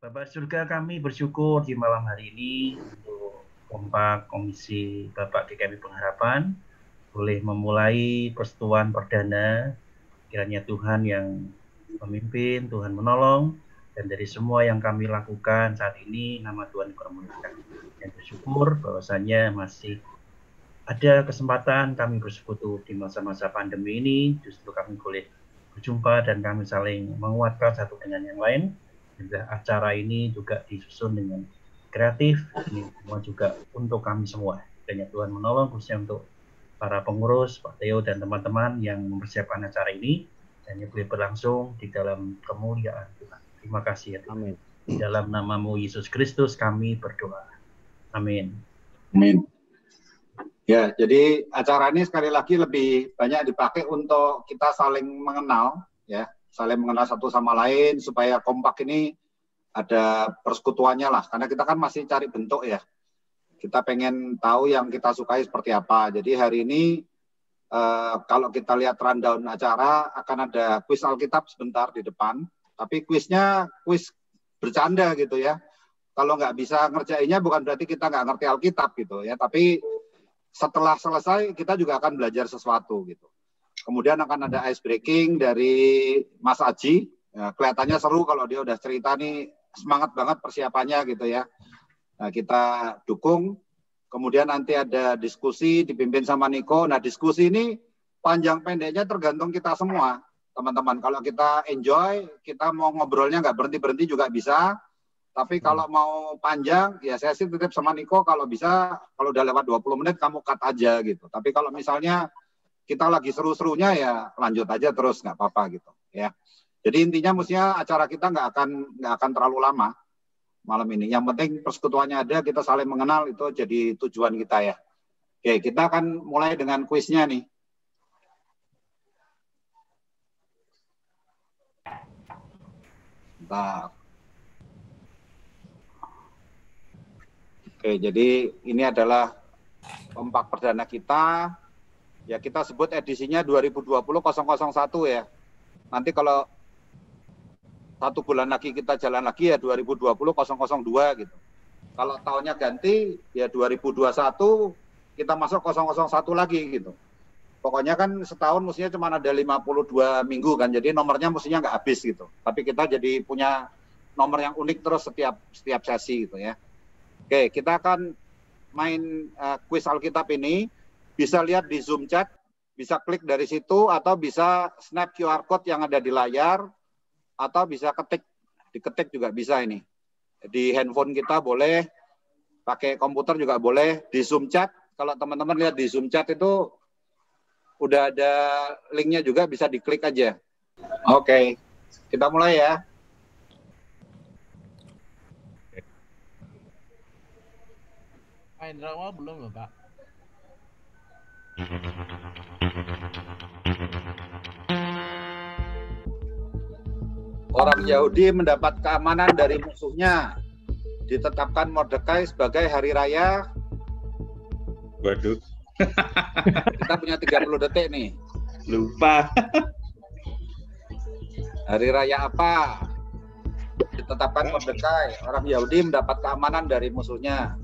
Bapak surga, kami bersyukur di malam hari ini untuk kompak Komisi Bapak GKP Pengharapan boleh memulai persekutuan perdana. Kiranya Tuhan yang memimpin, Tuhan menolong, dan dari semua yang kami lakukan saat ini nama Tuhan dipermuliakan. Dan bersyukur bahwasanya masih ada kesempatan kami bersekutu di masa-masa pandemi ini, justru kami boleh berjumpa dan kami saling menguatkan satu dengan yang lain. Juga acara ini juga disusun dengan kreatif, ini semua juga untuk kami semua. Kiranya Tuhan menolong khususnya untuk para pengurus, Pak Theo dan teman-teman yang mempersiapkan acara ini, dan yang boleh berlangsung di dalam kemuliaan Tuhan. Terima kasih ya Tuhan. Amin. Di dalam nama-Mu Yesus Kristus kami berdoa. Amin. Amin. Ya, jadi acara ini sekali lagi lebih banyak dipakai untuk kita saling mengenal, ya, saling mengenal satu sama lain supaya kompak ini ada persekutuannya lah. Karena kita kan masih cari bentuk ya. Kita pengen tahu yang kita sukai seperti apa. Jadi hari ini kalau kita lihat rundown acara akan ada kuis Alkitab sebentar di depan. Tapi kuisnya kuis bercanda gitu ya. Kalau nggak bisa ngerjainnya bukan berarti kita nggak ngerti Alkitab gitu ya. Tapi setelah selesai kita juga akan belajar sesuatu gitu. Kemudian akan ada ice breaking dari Mas Aji. Ya, kelihatannya seru kalau dia udah cerita nih, semangat banget persiapannya gitu ya. Nah, kita dukung. Kemudian nanti ada diskusi dipimpin sama Niko. Nah, diskusi ini panjang pendeknya tergantung kita semua, teman-teman. Kalau kita enjoy, kita mau ngobrolnya nggak berhenti-berhenti juga bisa. Tapi kalau mau panjang, ya saya sih titip sama Niko kalau bisa, kalau udah lewat 20 menit kamu cut aja gitu. Tapi kalau misalnya kita lagi seru-serunya ya lanjut aja terus, nggak apa-apa gitu ya. Jadi intinya mestinya acara kita nggak akan terlalu lama malam ini. Yang penting persekutuannya ada, kita saling mengenal, itu jadi tujuan kita ya. Oke, kita akan mulai dengan kuisnya nih. Bentar. Oke, jadi ini adalah kompak perdana kita. Ya, kita sebut edisinya 2020-001 ya. Nanti kalau 1 bulan lagi kita jalan lagi ya 2020-002 gitu. Kalau tahunnya ganti ya 2021 kita masuk 001 lagi gitu. Pokoknya kan setahun mestinya cuma ada 52 minggu kan. Jadi nomornya mestinya nggak habis gitu. Tapi kita jadi punya nomor yang unik terus setiap sesi gitu ya. Oke, kita akan main kuis Alkitab ini. Bisa lihat di Zoom chat, bisa klik dari situ, atau bisa snap QR code yang ada di layar, atau bisa diketik juga bisa ini. Di handphone kita boleh, pakai komputer juga boleh, di Zoom chat. Kalau teman-teman lihat di Zoom chat itu, udah ada linknya juga, bisa diklik aja. Oke, kita mulai ya. Main rawa belum loh, Pak? Orang Yahudi mendapat keamanan dari musuhnya. Ditetapkan Mordekai sebagai hari raya. Waduh. Kita punya 30 detik nih. Lupa. Hari raya apa? Ditetapkan Mordekai. Orang Yahudi mendapat keamanan dari musuhnya.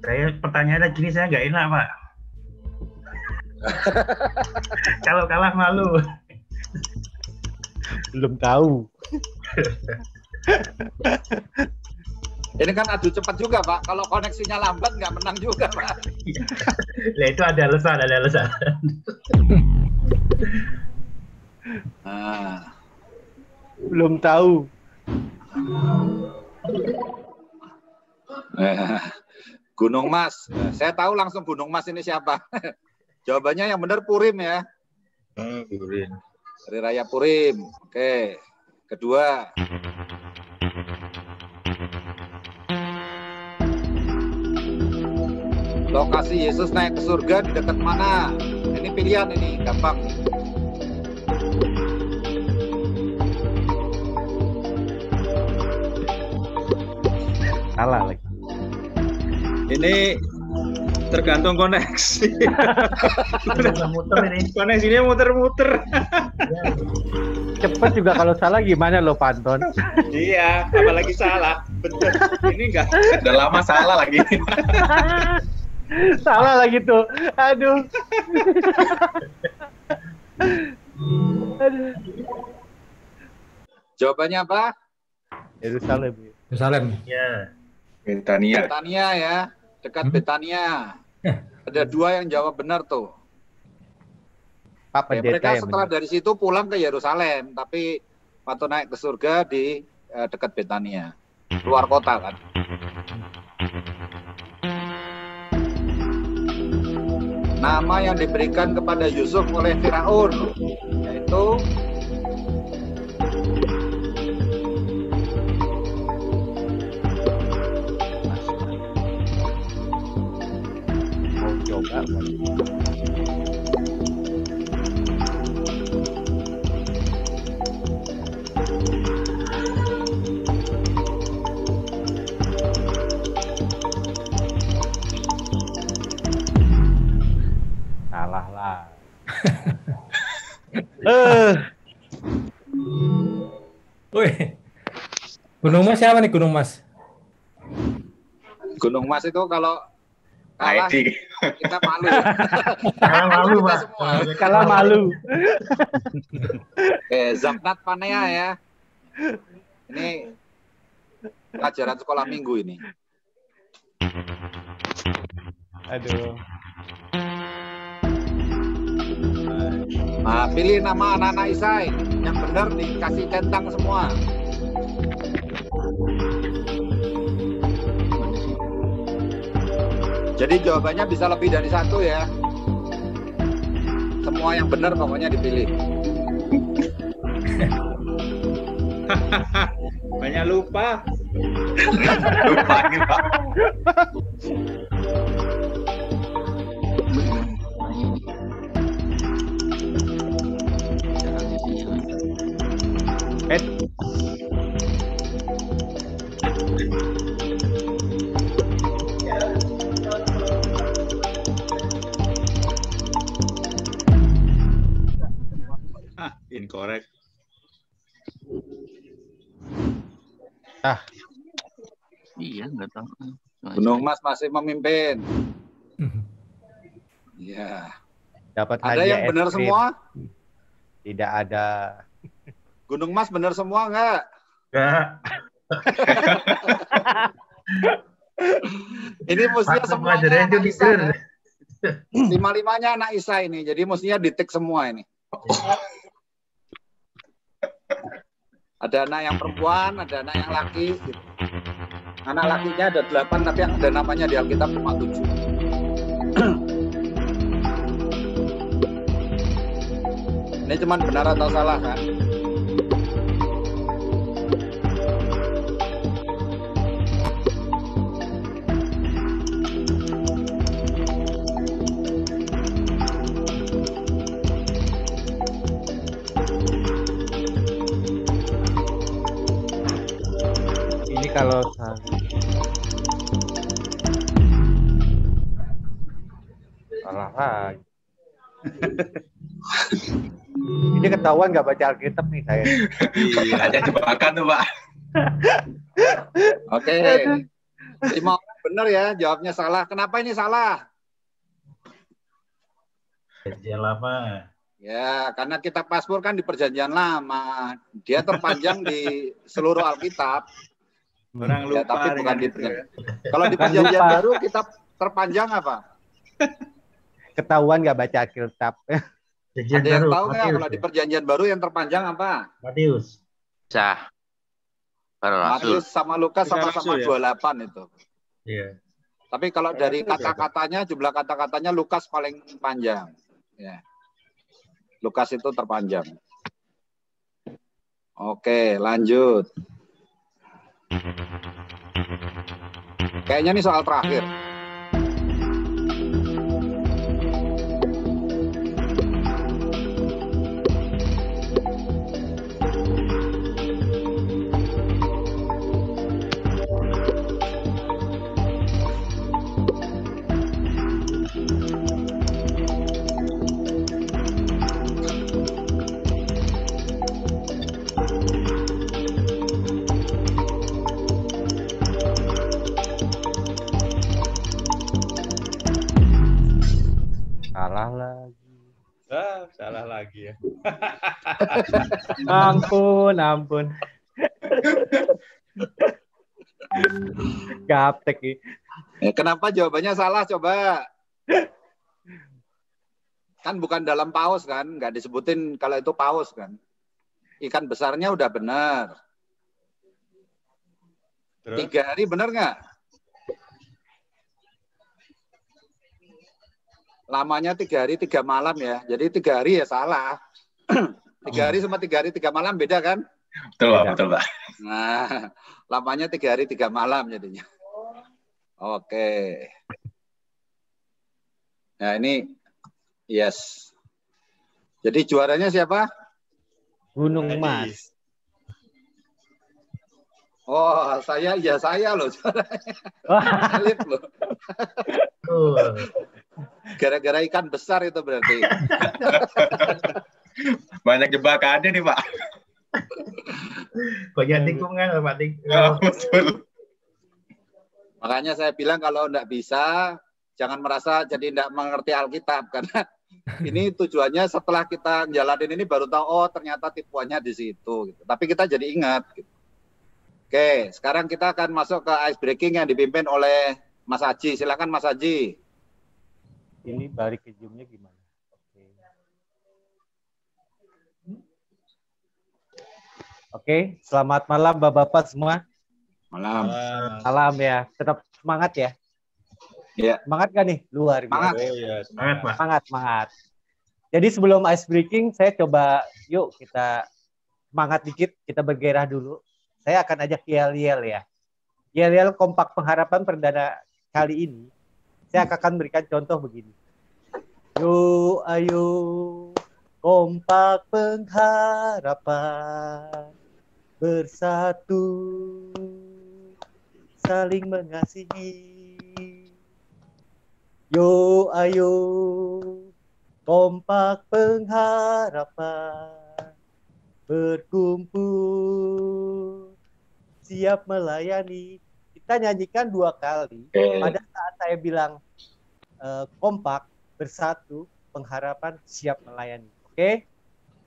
Saya pertanyaannya gini, saya nggak enak Pak. Kalau kalah malu. Belum tahu. Ini kan adu cepat juga Pak. Kalau koneksinya lambat nggak menang juga Pak. Nah itu ada alasan. Nah. Belum tahu. Gunung Mas. Saya tahu langsung Gunung Mas ini siapa. Jawabannya yang benar Purim ya. Purim. Hari Raya Purim. Oke. Kedua. Lokasi Yesus naik ke surga di dekat mana? Ini pilihan ini, gampang. Salah lagi. Ini tergantung koneksi. Muter ini. Koneksinya muter-muter. cepet juga kalau salah gimana lo Panton? Iya, apalagi salah. Betul. Ini enggak udah lama salah lagi. Salah lagi tuh. Aduh. Aduh. Jawabannya apa? Yerusalem. Yerusalem. Ya. Betania. Betania ya, dekat Betania. Ada 2 yang jawab benar tuh. Pak Ya, Pendeta mereka yang setelah benar. dari situ pulang ke Yerusalem, tapi waktu naik ke surga di dekat Betania, luar kota kan. Nama yang diberikan kepada Yusuf oleh Firaun yaitu Mau coba. Salah lah. Wih. Gunung Mas siapa nih Gunung Mas? Gunung Mas itu kalau kalah ID. kita malu. Kalah malu, Kita Pak. semua. Kalah malu. Zamnat Panea ya. Ini pelajaran sekolah minggu ini. Aduh. Nah, pilih nama anak-anak Isai. Yang benar dikasih centang semua. Jadi jawabannya bisa lebih dari 1 ya. Semua yang benar pokoknya dipilih. Banyak lupa. Lupa ini, Pak. Incorrect. Iya, nggak tahu. Gunung Mas masih memimpin. Ya. Dapat Ada hadiah yang es benar krim. semua? Tidak ada. Gunung Mas benar semua enggak? Enggak. Ini mestinya Pak semuanya pelajarannya anak itu Isa. bener. Ya. 5-5-nya anak Isa ini. Jadi mestinya ditik semua ini. Ada anak yang perempuan, ada anak yang laki. Gitu. Anak lakinya ada 8, tapi yang ada namanya di Alkitab cuma 7. Ini cuman benar atau salah kan? Ini kalau salah lagi. Ini ketahuan nggak baca Alkitab nih saya. Iya, aja jebakan tuh, Pak. Oke. 5 orang benar ya, jawabnya salah. Kenapa ini salah? Perjanjian lama. Ya, karena kitab Mazmur kan di Perjanjian Lama. Dia terpanjang di seluruh Alkitab. Orang Ya, lupa tapi bukan dengan di itu ya. Perjanjian. Kalau di Bukan Perjanjian lupa. Baru kitab terpanjang apa? Ketahuan nggak baca Alkitab. Perjanjian Ada yang baru. tahu nggak Matius, kalau di Perjanjian Baru yang terpanjang apa? Matius. Sah. Para Rasul. Matius sama Lukas Tiga sama-sama Rasul, 28 itu. Iya. Tapi kalau dari kata-katanya, jumlah kata-katanya Lukas paling panjang. Ya. Lukas itu terpanjang. Oke, lanjut. Kayaknya ini soal terakhir. lagi ya. Ampun. Gaptek nih. Kenapa jawabannya salah coba? Kan bukan dalam paus kan, nggak disebutin kalau itu paus kan. Ikan besarnya udah benar. Terus? 3 hari benar nggak? Lamanya 3 hari 3 malam ya. Jadi 3 hari ya salah. 3 hari sama 3 hari 3 malam beda kan? Betul, Pak. Betul, Pak. Nah, lamanya 3 hari 3 malam jadinya. Oke. Nah ini, yes. Jadi juaranya siapa? Gunung Mas. Oh, saya loh. Salib loh. Gara-gara ikan besar itu berarti. Banyak jebakannya nih, Pak. Banyak tikungan, Pak. Betul. Makanya saya bilang kalau enggak bisa, jangan merasa jadi enggak mengerti Alkitab. Karena ini tujuannya setelah kita jalanin ini baru tahu, oh ternyata tipuannya di situ. Gitu. Tapi kita jadi ingat. Gitu. Oke, sekarang kita akan masuk ke ice breaking yang dipimpin oleh Mas Haji. Silakan Mas Haji. Ini balik ke Zoom-nya gimana? Oke, selamat malam Bapak-bapak semua. Malam. Salam ya, tetap semangat ya. Iya. Semangat gak nih? Luar biasa. Semangat. Oh iya, Semangat, Pak. Semangat. Jadi sebelum ice breaking, saya coba yuk kita semangat dikit, kita bergairah dulu. Saya akan ajak yel-yel ya. Yel-yel kompak pengharapan perdana kali ini, saya akan berikan contoh begini. Yuk, ayo, kompak pengharapan, bersatu, saling mengasihi. Yo, ayo, kompak pengharapan, berkumpul, siap melayani. Kita nyanyikan 2 kali. Pada saat saya bilang kompak, bersatu, pengharapan, siap melayani. Oke?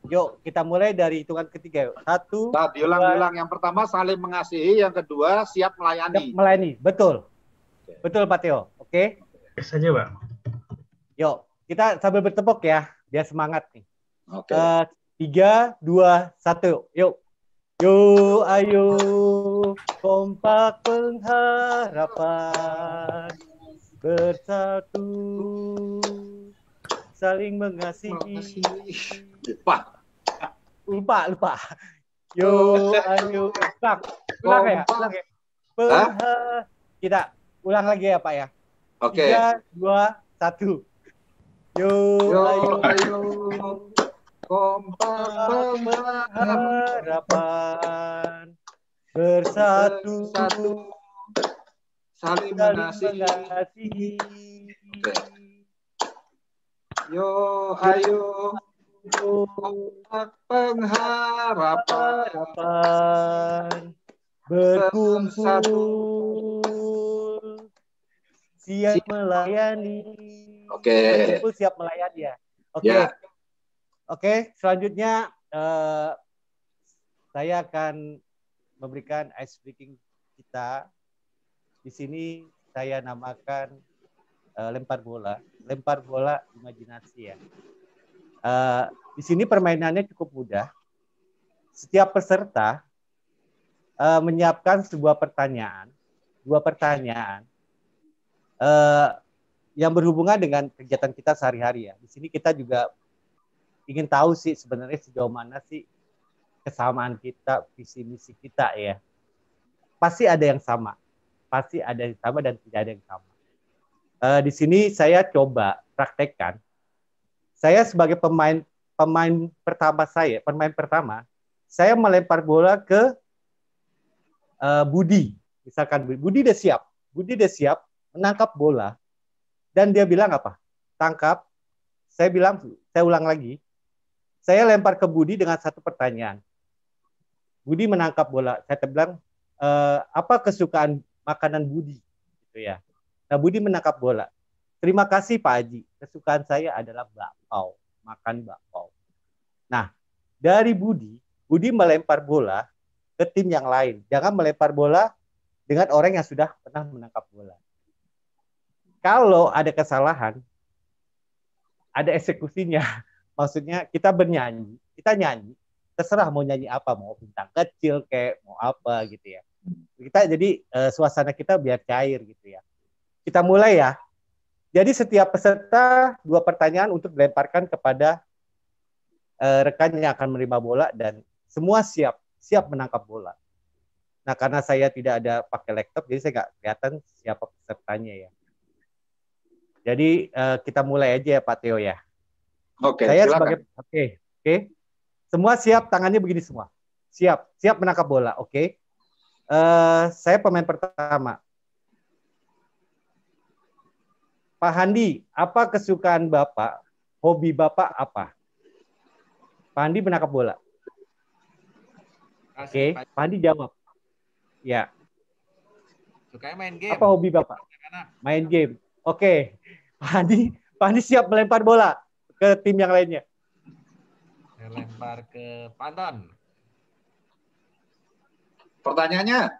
Yuk, kita mulai dari hitungan ketiga. 1, Nah, diulang-ulang. Yang pertama saling mengasihi, yang kedua siap melayani. melayani. Betul. Betul Pak Teo. Oke? Saja, Pak. Yuk, kita sambil bertepuk ya, biar semangat nih. Oke. 3, 2, 1, yuk. Yuk, ayo, kompak pengharapan, bersatu, saling mengasihi. Lupa. Yuk, ayo, ulang ya. Kita ulang lagi ya Pak ya. Oke. 3, 2, 1. Yuk, ayo, kompak pengharapan, bersatu, saling saling mengasihi. mengasihi. Yo, ayo, kompak pengharapan, berkumpul, siap melayani. Oke. Berkumpul siap melayani ya. Oke. Ya. Oke, selanjutnya saya akan memberikan ice breaking kita. Di sini saya namakan lempar bola imajinasi ya. Di sini permainannya cukup mudah. Setiap peserta menyiapkan dua pertanyaan yang berhubungan dengan kegiatan kita sehari-hari ya. Di sini kita juga ingin tahu sih sebenarnya sejauh mana sih kesamaan kita, visi misi kita ya. Pasti ada yang sama dan tidak ada yang sama. Di sini saya coba praktekkan. Saya sebagai pemain pertama, saya melempar bola ke Budi. Misalkan Budi udah siap menangkap bola. Dan dia bilang apa? Tangkap. Saya ulang lagi. Saya lempar ke Budi dengan satu pertanyaan. Budi menangkap bola. Saya bilang, apa kesukaan makanan Budi? Gitu ya. Nah, Budi menangkap bola. Terima kasih Pak Haji. Kesukaan saya adalah bakpao. Makan bakpao. Nah, dari Budi melempar bola ke tim yang lain. Jangan melempar bola dengan orang yang sudah pernah menangkap bola. Kalau ada kesalahan, ada eksekusinya. Maksudnya kita bernyanyi, kita nyanyi, terserah mau nyanyi apa, mau bintang kecil kayak mau apa gitu ya. Kita jadi suasana kita biar cair gitu ya. Kita mulai ya. Jadi setiap peserta 2 pertanyaan untuk dilemparkan kepada rekan yang akan menerima bola dan semua siap menangkap bola. Nah, karena saya tidak ada pakai laptop, jadi saya nggak kelihatan siapa pesertanya ya. Jadi kita mulai aja ya Pak Theo ya. Oke, Saya silakan. sebagai oke. Semua siap, tangannya begini semua. Siap menangkap bola. Oke. Saya pemain pertama. Pak Handi, apa kesukaan Bapak? Hobi Bapak apa? Pak Handi menangkap bola. Oke, Pak Handi jawab. Ya. Sukanya main game. Apa hobi Bapak? Main game. Oke. Pak Handi siap melempar bola ke tim yang lainnya. Saya lempar ke Panton. Pertanyaannya?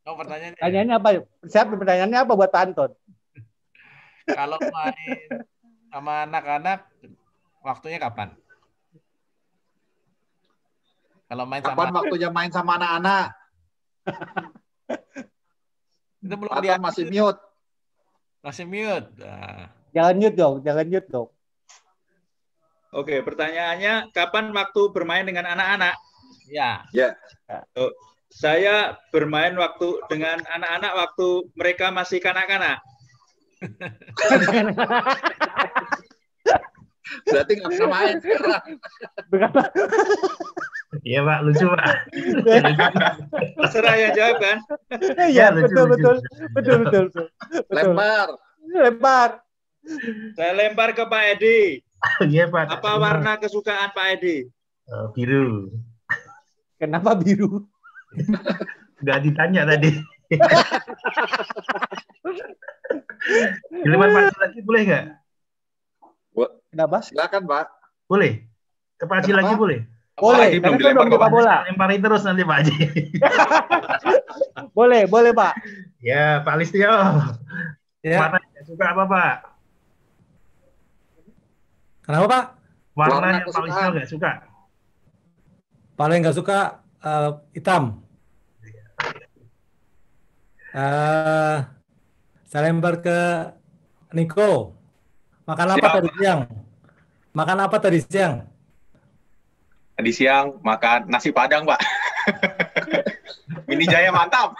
Oh, pertanyaannya. Pertanyaannya apa? Siap, pertanyaannya apa buat Pak Anton? Kalau main sama anak-anak, waktunya kapan? Kalau main Kapan sama waktunya main sama anak-anak? itu belum Atau masih mute? Masih mute. Nah. Jangan mute dong. Oke, pertanyaannya kapan waktu bermain dengan anak-anak? Ya. Ya. Oh, saya bermain waktu dengan anak-anak waktu mereka masih kanak-kanak. Berarti nggak bisa main sekarang. Iya Pak, lucu Pak. Terserah yang jawab kan? Iya, lucu. betul. Lempar. Saya lempar ke Pak Edi. Iya Pak. Apa warna kesukaan Pak Edi? Biru. Kenapa biru? Nggak ditanya tadi. Dilempar Pak Haji lagi boleh nggak? Kenapa? Silakan Pak. Boleh. Ke Pak Haji Kenapa? lagi boleh? Boleh, Haji karena belum saya belum dilempar buka bola. Lemparin terus nanti Pak Haji. Boleh Pak. Ya Pak Listio. Ya. Warna yang suka apa Pak? Kenapa Pak? Warna Warna yang Pak Listio kesukaan. nggak suka? Paling nggak suka hitam. Saya lempar ke Niko. Makan apa Siap. tadi siang? Makan apa tadi siang? Tadi siang makan nasi Padang, Pak. Mini Jaya mantap.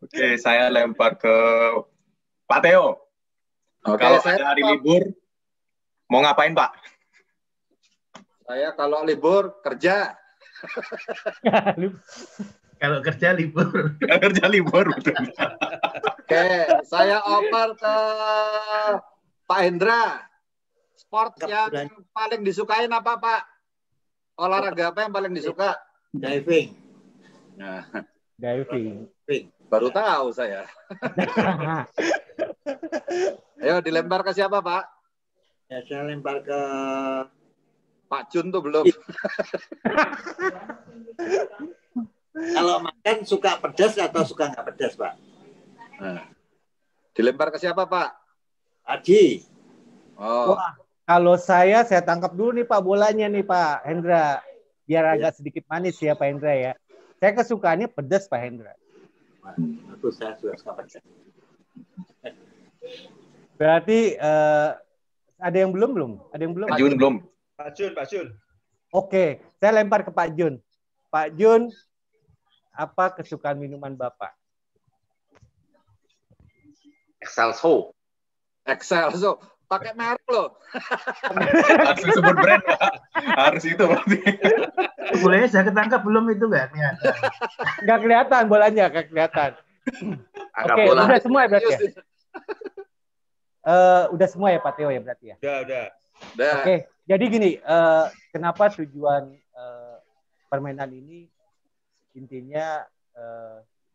Oke, saya lempar ke Pak Theo. Oke, Kalau saya ada hari libur, mau ngapain, Pak? Saya kalau libur kerja. Kalau kerja libur. Kerja libur, betul. Oke, saya oper ke Pak Hendra. Sport yang paling disukain apa Pak? Olahraga apa yang paling disuka? Diving. Nah, Diving. baru tahu saya. Ayo dilempar ke siapa Pak? Ya, saya lempar ke Pak Jun tuh belum. kalau makan suka pedas atau suka nggak pedas, Pak? Nah, dilempar ke siapa Pak? Haji. Oh, Wah, kalau saya tangkap dulu nih Pak bolanya nih Pak Hendra. Biar agak sedikit manis ya Pak Hendra ya. Saya kesukaannya pedas Pak Hendra. Aku saya suka pedas. Berarti ada yang belum? Ada yang belum? Pak Jun belum. Pak Jun. Oke, saya lempar ke Pak Jun. Pak Jun, apa kesukaan minuman Bapak? Excelso. Excelso. Pakai merek loh. Harus disebut brand, Pak. Harus itu berarti. Boleh saya ketangkap belum itu nggak? Nggak kelihatan bolanya, nggak kelihatan. Angkat Oke, bola. udah semua ya berarti ya? Udah semua ya Pak Theo ya berarti ya? Udah. Oke, jadi gini, kenapa tujuan permainan ini intinya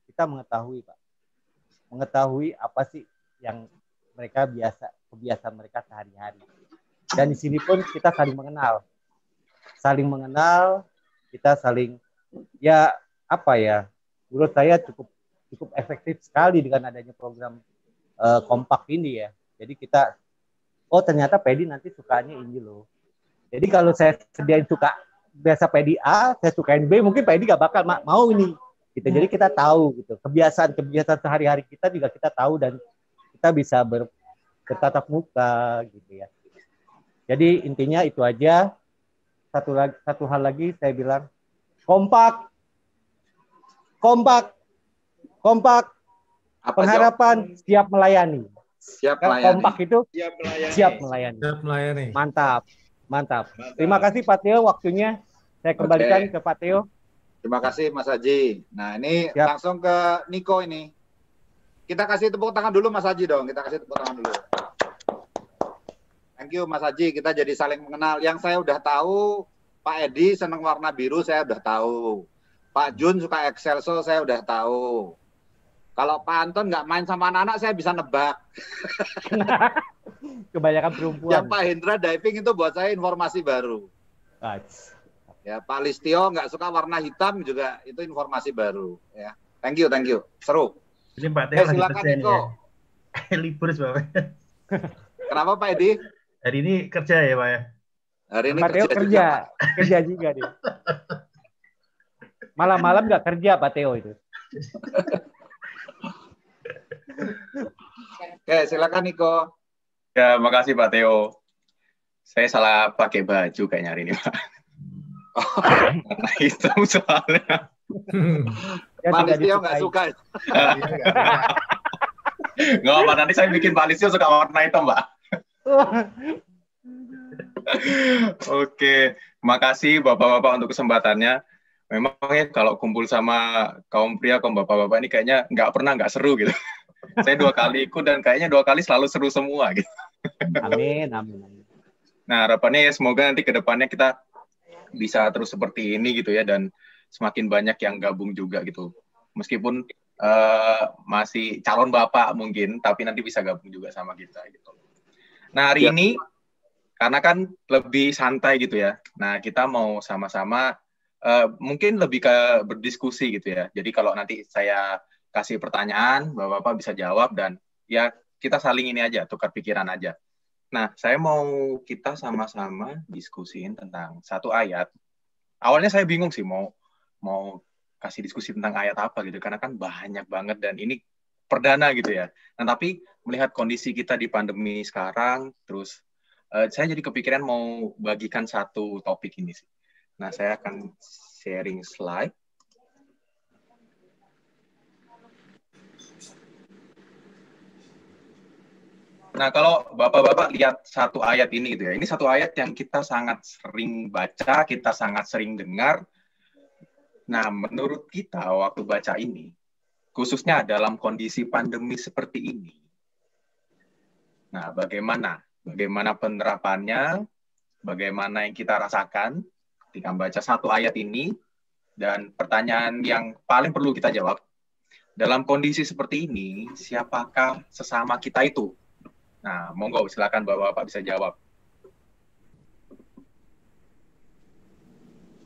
kita mengetahui Pak, mengetahui apa sih yang mereka kebiasaan mereka sehari-hari. Dan di sini pun kita saling mengenal, kita saling ya apa ya? Menurut saya cukup efektif sekali dengan adanya program kompak ini ya. Jadi kita, oh ternyata Pedi nanti sukanya ini loh. Jadi kalau saya sediain biasa Pedi A, saya sukain B, mungkin Pedi gak bakal mau ini. Gitu. Jadi kita tahu gitu. Kebiasaan sehari-hari kita juga kita tahu dan kita bisa bertatap muka gitu ya. Jadi intinya itu aja. Satu hal lagi saya bilang kompak. Apa, Pengharapan Jo? siap melayani. Siap melayani. Kompak itu siap melayani. Siap melayani. Mantap. Terima kasih Pak Theo waktunya. Saya kembalikan ke Pak Theo. Terima kasih Mas Haji. Nah ini Siap. langsung ke Niko ini. Kita kasih tepuk tangan dulu Mas Haji dong. Kita kasih tepuk tangan dulu. Thank you Mas Haji. Kita jadi saling mengenal. Yang saya udah tahu Pak Edi senang warna biru, saya udah tahu. Pak Jun suka Excelso, saya udah tahu. Kalau Pak Anton nggak main sama anak-anak, saya bisa nebak. Kebanyakan perempuan. Yang Pak Hendra diving itu buat saya informasi baru. Ya, Pak Listio nggak suka warna hitam juga, itu informasi baru. Ya, thank you. Seru. Ini Pak Theo lagi silakan kerja nih Niko. ya. Libur Bapak. Kenapa Pak Edi? Hari ini kerja ya Pak ya? Hari ini Pak Theo kerja juga dia. Malam-malam nggak kerja Pak Theo itu. Oke, silakan Niko. Ya, makasih Pak Theo. Saya salah pakai baju kayaknya hari ini, Pak. Warna hitam soalnya. Pak Listio nggak suka. Nggak apa, nanti saya bikin Pak Listio suka warna hitam, Pak. Oke, makasih Bapak-Bapak untuk kesempatannya. Memang ya kalau kumpul sama kaum pria, kaum bapak-bapak ini kayaknya nggak seru gitu. Saya 2 kali ikut dan kayaknya 2 kali selalu seru semua gitu. Amin. Nah, harapannya ya semoga nanti ke depannya kita bisa terus seperti ini gitu ya, dan semakin banyak yang gabung juga gitu. Meskipun masih calon bapak mungkin, tapi nanti bisa gabung juga sama kita gitu. Nah, hari ini karena kan lebih santai gitu ya. Nah, kita mau sama-sama mungkin lebih ke berdiskusi gitu ya. Jadi kalau nanti saya kasih pertanyaan, Bapak-Bapak bisa jawab dan ya kita saling ini aja, tukar pikiran aja. Nah, saya mau kita sama-sama diskusiin tentang satu ayat. Awalnya saya bingung sih mau kasih diskusi tentang ayat apa gitu, karena kan banyak banget dan ini perdana gitu ya. Nah, tapi melihat kondisi kita di pandemi sekarang, terus saya jadi kepikiran mau bagikan satu topik ini sih. Nah, saya akan sharing slide. Nah, kalau Bapak-Bapak lihat satu ayat ini gitu ya. Ini satu ayat yang kita sangat sering baca, kita sangat sering dengar. Nah, menurut kita waktu baca ini, khususnya dalam kondisi pandemi seperti ini. Nah, bagaimana penerapannya? Bagaimana yang kita rasakan ketika membaca satu ayat ini, dan pertanyaan yang paling perlu kita jawab, dalam kondisi seperti ini, siapakah sesama kita itu? Nah, monggo silakan Bapak-Bapak bisa jawab.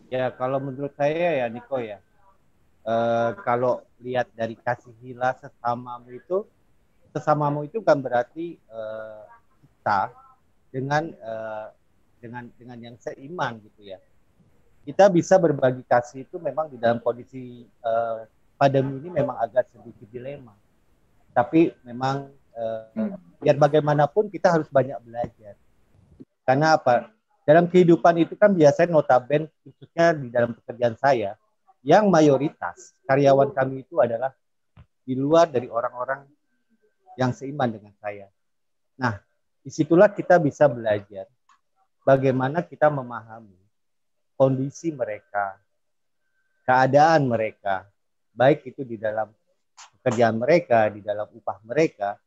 Ya, kalau menurut saya ya Niko ya, kalau lihat dari kasihilah sesamamu itu kan berarti kita dengan yang seiman gitu ya. Kita bisa berbagi kasih itu memang di dalam kondisi pandemi ini memang agak sedikit dilema. Tapi memang biar bagaimanapun kita harus banyak belajar. Karena apa? Dalam kehidupan itu kan biasanya notabene, khususnya di dalam pekerjaan saya, yang mayoritas karyawan kami itu adalah di luar dari orang-orang yang seiman dengan saya. Nah, disitulah kita bisa belajar bagaimana kita memahami kondisi mereka, keadaan mereka, baik itu di dalam pekerjaan mereka, di dalam upah mereka.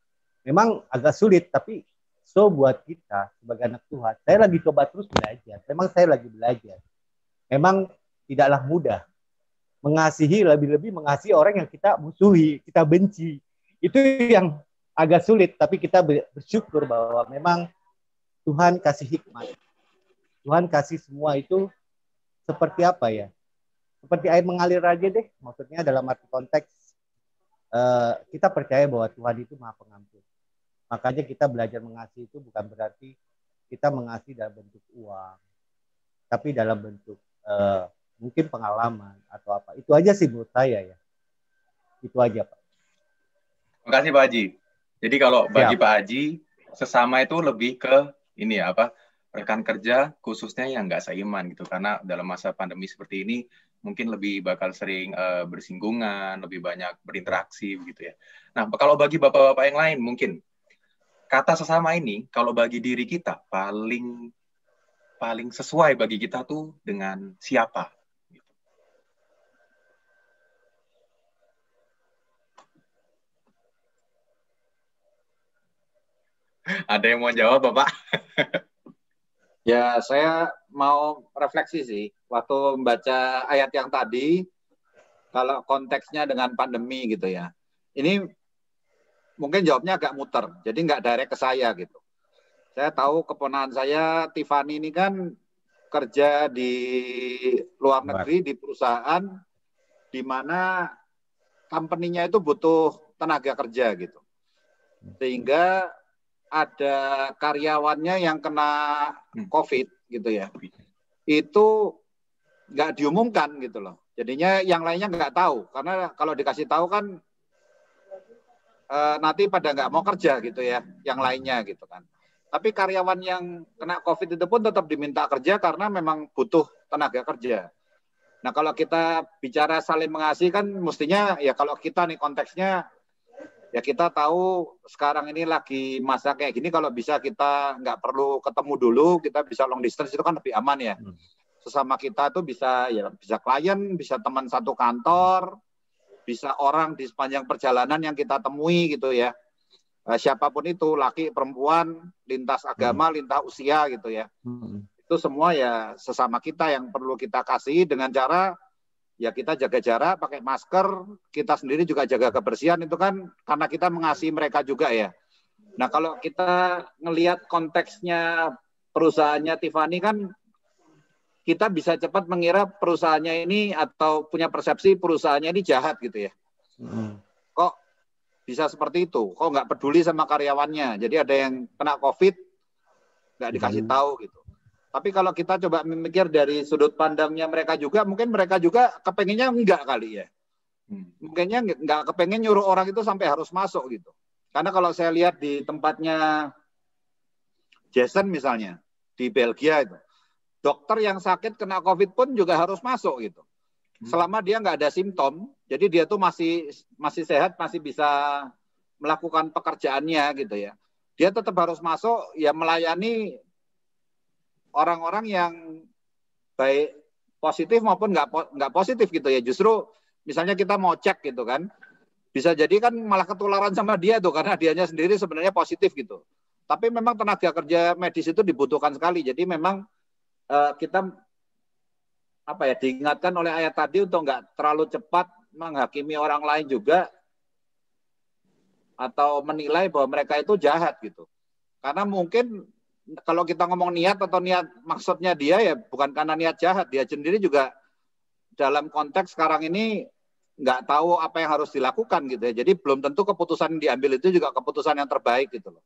Memang agak sulit, tapi buat kita sebagai anak Tuhan, saya lagi coba terus belajar. Memang saya lagi belajar. Memang tidaklah mudah mengasihi, lebih-lebih mengasihi orang yang kita musuhi, kita benci. Itu yang agak sulit, tapi kita bersyukur bahwa memang Tuhan kasih hikmat. Tuhan kasih semua itu seperti apa ya? Seperti air mengalir aja deh. Maksudnya dalam arti konteks kita percaya bahwa Tuhan itu Maha Pengampun. Makanya kita belajar mengasihi itu bukan berarti kita mengasihi dalam bentuk uang, tapi dalam bentuk mungkin pengalaman atau apa. Itu aja sih menurut saya ya. Itu aja, Pak. Terima kasih Pak Haji. Jadi kalau bagi Siap. Pak Haji, sesama itu lebih ke ini ya, apa, rekan kerja khususnya yang nggak seiman gitu. Karena dalam masa pandemi seperti ini mungkin lebih bakal sering bersinggungan, lebih banyak berinteraksi gitu ya. Nah, kalau bagi bapak-bapak yang lain mungkin kata sesama ini kalau bagi diri kita paling sesuai bagi kita tuh dengan siapa? Ada yang mau jawab, Bapak? Ya, saya mau refleksi sih. Waktu membaca ayat yang tadi, kalau konteksnya dengan pandemi gitu ya. Ini mungkin jawabnya agak muter, jadi nggak direct ke saya gitu. Saya tahu keponakan saya, Tiffany ini kan kerja di luar negeri, di perusahaan, di mana company-nya itu butuh tenaga kerja gitu. Sehingga ada karyawannya yang kena COVID gitu ya, itu nggak diumumkan gitu loh. Jadinya yang lainnya nggak tahu, karena kalau dikasih tahu kan nanti pada nggak mau kerja gitu ya, yang lainnya gitu kan. Tapi karyawan yang kena COVID itu pun tetap diminta kerja karena memang butuh tenaga kerja. Nah kalau kita bicara saling mengasihi kan mestinya ya kalau kita nih konteksnya, ya kita tahu sekarang ini lagi masa kayak gini, kalau bisa kita nggak perlu ketemu dulu, kita bisa long distance, itu kan lebih aman ya. Sesama kita tuh bisa ya bisa klien, bisa teman satu kantor, bisa orang di sepanjang perjalanan yang kita temui gitu ya. Siapapun itu, laki, perempuan, lintas agama, lintas usia gitu ya. Itu semua ya sesama kita yang perlu kita kasih dengan cara ya kita jaga jarak, pakai masker, kita sendiri juga jaga kebersihan, itu kan karena kita mengasihi mereka juga ya. Nah kalau kita ngelihat konteksnya perusahaannya Tiffany kan, kita bisa cepat mengira perusahaannya ini atau punya persepsi perusahaannya ini jahat gitu ya. Kok bisa seperti itu? Kok nggak peduli sama karyawannya? Jadi ada yang kena COVID, nggak dikasih tahu gitu. Tapi kalau kita coba memikir dari sudut pandangnya mereka juga, mungkin mereka juga kepengennya enggak kali ya. Mungkinnya enggak kepengen nyuruh orang itu sampai harus masuk gitu. Karena kalau saya lihat di tempatnya Jason misalnya, di Belgia itu, dokter yang sakit kena COVID pun juga harus masuk gitu. Selama dia nggak ada simptom, jadi dia tuh masih sehat, masih bisa melakukan pekerjaannya gitu ya. Dia tetap harus masuk ya melayani orang-orang yang baik positif maupun nggak positif gitu ya. Justru misalnya kita mau cek gitu kan, bisa jadi kan malah ketularan sama dia tuh karena dianya sendiri sebenarnya positif gitu. Tapi memang tenaga kerja medis itu dibutuhkan sekali. Jadi memang kita diingatkan oleh ayat tadi untuk nggak terlalu cepat menghakimi orang lain juga atau menilai bahwa mereka itu jahat gitu. Karena mungkin kalau kita ngomong niat atau niat maksudnya dia ya bukan karena niat jahat, dia sendiri juga dalam konteks sekarang ini nggak tahu apa yang harus dilakukan gitu ya. Jadi belum tentu keputusan yang diambil itu juga keputusan yang terbaik gitu loh.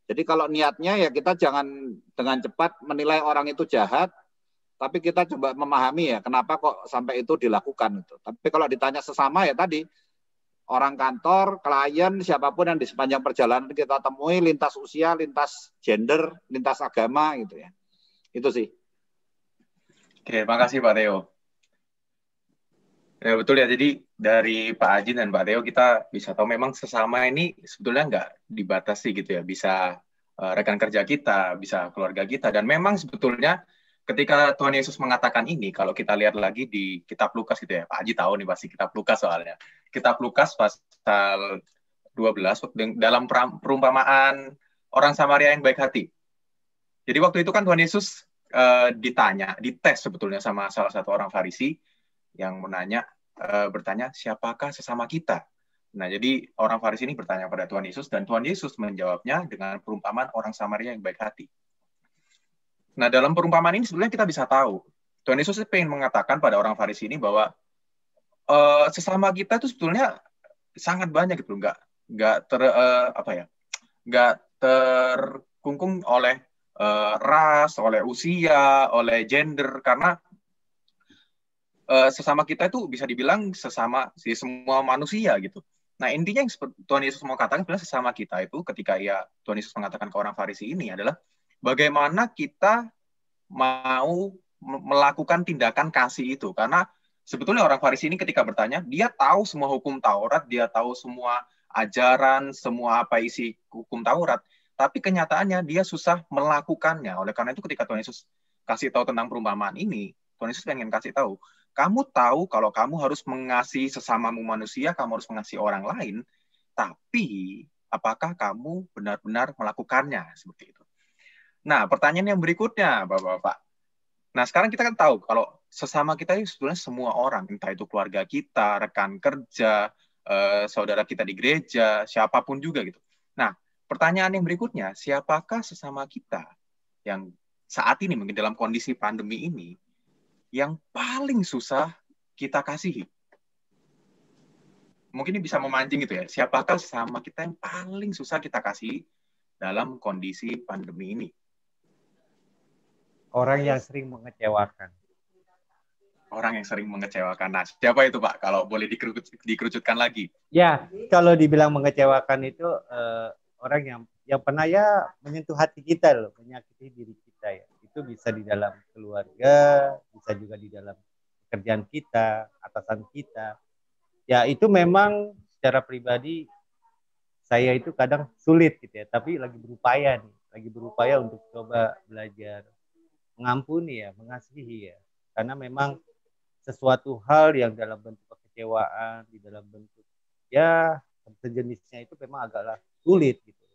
Jadi kalau niatnya ya kita jangan dengan cepat menilai orang itu jahat, tapi kita coba memahami ya kenapa kok sampai itu dilakukan itu. Tapi kalau ditanya sesama ya tadi, orang kantor, klien, siapapun yang di sepanjang perjalanan kita temui, lintas usia, lintas gender, lintas agama gitu ya. Itu sih. Oke, makasih Pak Theo. Ya betul ya, jadi dari Pak Haji dan Pak Theo kita bisa tahu memang sesama ini sebetulnya nggak dibatasi gitu ya. Bisa rekan kerja kita, bisa keluarga kita. Dan memang sebetulnya ketika Tuhan Yesus mengatakan ini, kalau kita lihat lagi di kitab Lukas gitu ya, Pak Haji tahu nih pasti kitab Lukas soalnya. Kitab Lukas pasal 12 dalam perumpamaan orang Samaria yang baik hati. Jadi waktu itu kan Tuhan Yesus dites sebetulnya sama salah satu orang Farisi yang bertanya, siapakah sesama kita? Nah, jadi orang Farisi ini bertanya pada Tuhan Yesus dan Tuhan Yesus menjawabnya dengan perumpamaan orang Samaria yang baik hati. Nah, dalam perumpamaan ini sebenarnya kita bisa tahu, Tuhan Yesus pengen mengatakan pada orang Farisi ini bahwa sesama kita itu sebetulnya sangat banyak gitu, nggak terkungkung oleh ras, oleh usia, oleh gender, karena sesama kita itu bisa dibilang sesama semua manusia gitu. Nah, intinya yang Tuhan Yesus mau katakan sebenarnya sesama kita itu ketika Tuhan Yesus mengatakan ke orang Farisi ini adalah bagaimana kita mau melakukan tindakan kasih itu. Karena sebetulnya orang Farisi ini ketika bertanya, dia tahu semua hukum Taurat, dia tahu semua ajaran, semua apa isi hukum Taurat, tapi kenyataannya dia susah melakukannya. Oleh karena itu ketika Tuhan Yesus kasih tahu tentang perumpamaan ini, Tuhan Yesus pengen kasih tahu, kamu tahu kalau kamu harus mengasihi sesamamu manusia, kamu harus mengasihi orang lain, tapi apakah kamu benar-benar melakukannya seperti itu? Nah, pertanyaan yang berikutnya, Bapak-Bapak. Nah, sekarang kita kan tahu kalau sesama kita itu sebetulnya semua orang, entah itu keluarga kita, rekan kerja, saudara kita di gereja, siapapun juga gitu. Nah, pertanyaan yang berikutnya, siapakah sesama kita yang saat ini mungkin dalam kondisi pandemi ini yang paling susah kita kasihi? Mungkin ini bisa memancing gitu ya. Siapakah sesama kita yang paling susah kita kasihi dalam kondisi pandemi ini? Orang yang sering mengecewakan. Orang yang sering mengecewakan. Nah, siapa itu Pak? Kalau boleh dikerucutkan lagi. Ya, kalau dibilang mengecewakan itu orang yang pernah ya menyentuh hati kita loh, menyakiti diri kita ya. Itu bisa di dalam keluarga, bisa juga di dalam pekerjaan kita, atasan kita. Ya itu memang secara pribadi saya itu kadang sulit gitu ya, tapi lagi berupaya untuk coba belajar mengampuni ya, mengasihi ya. Karena memang sesuatu hal yang dalam bentuk kekecewaan, di dalam bentuk ya sejenisnya itu memang agaklah sulit gitu.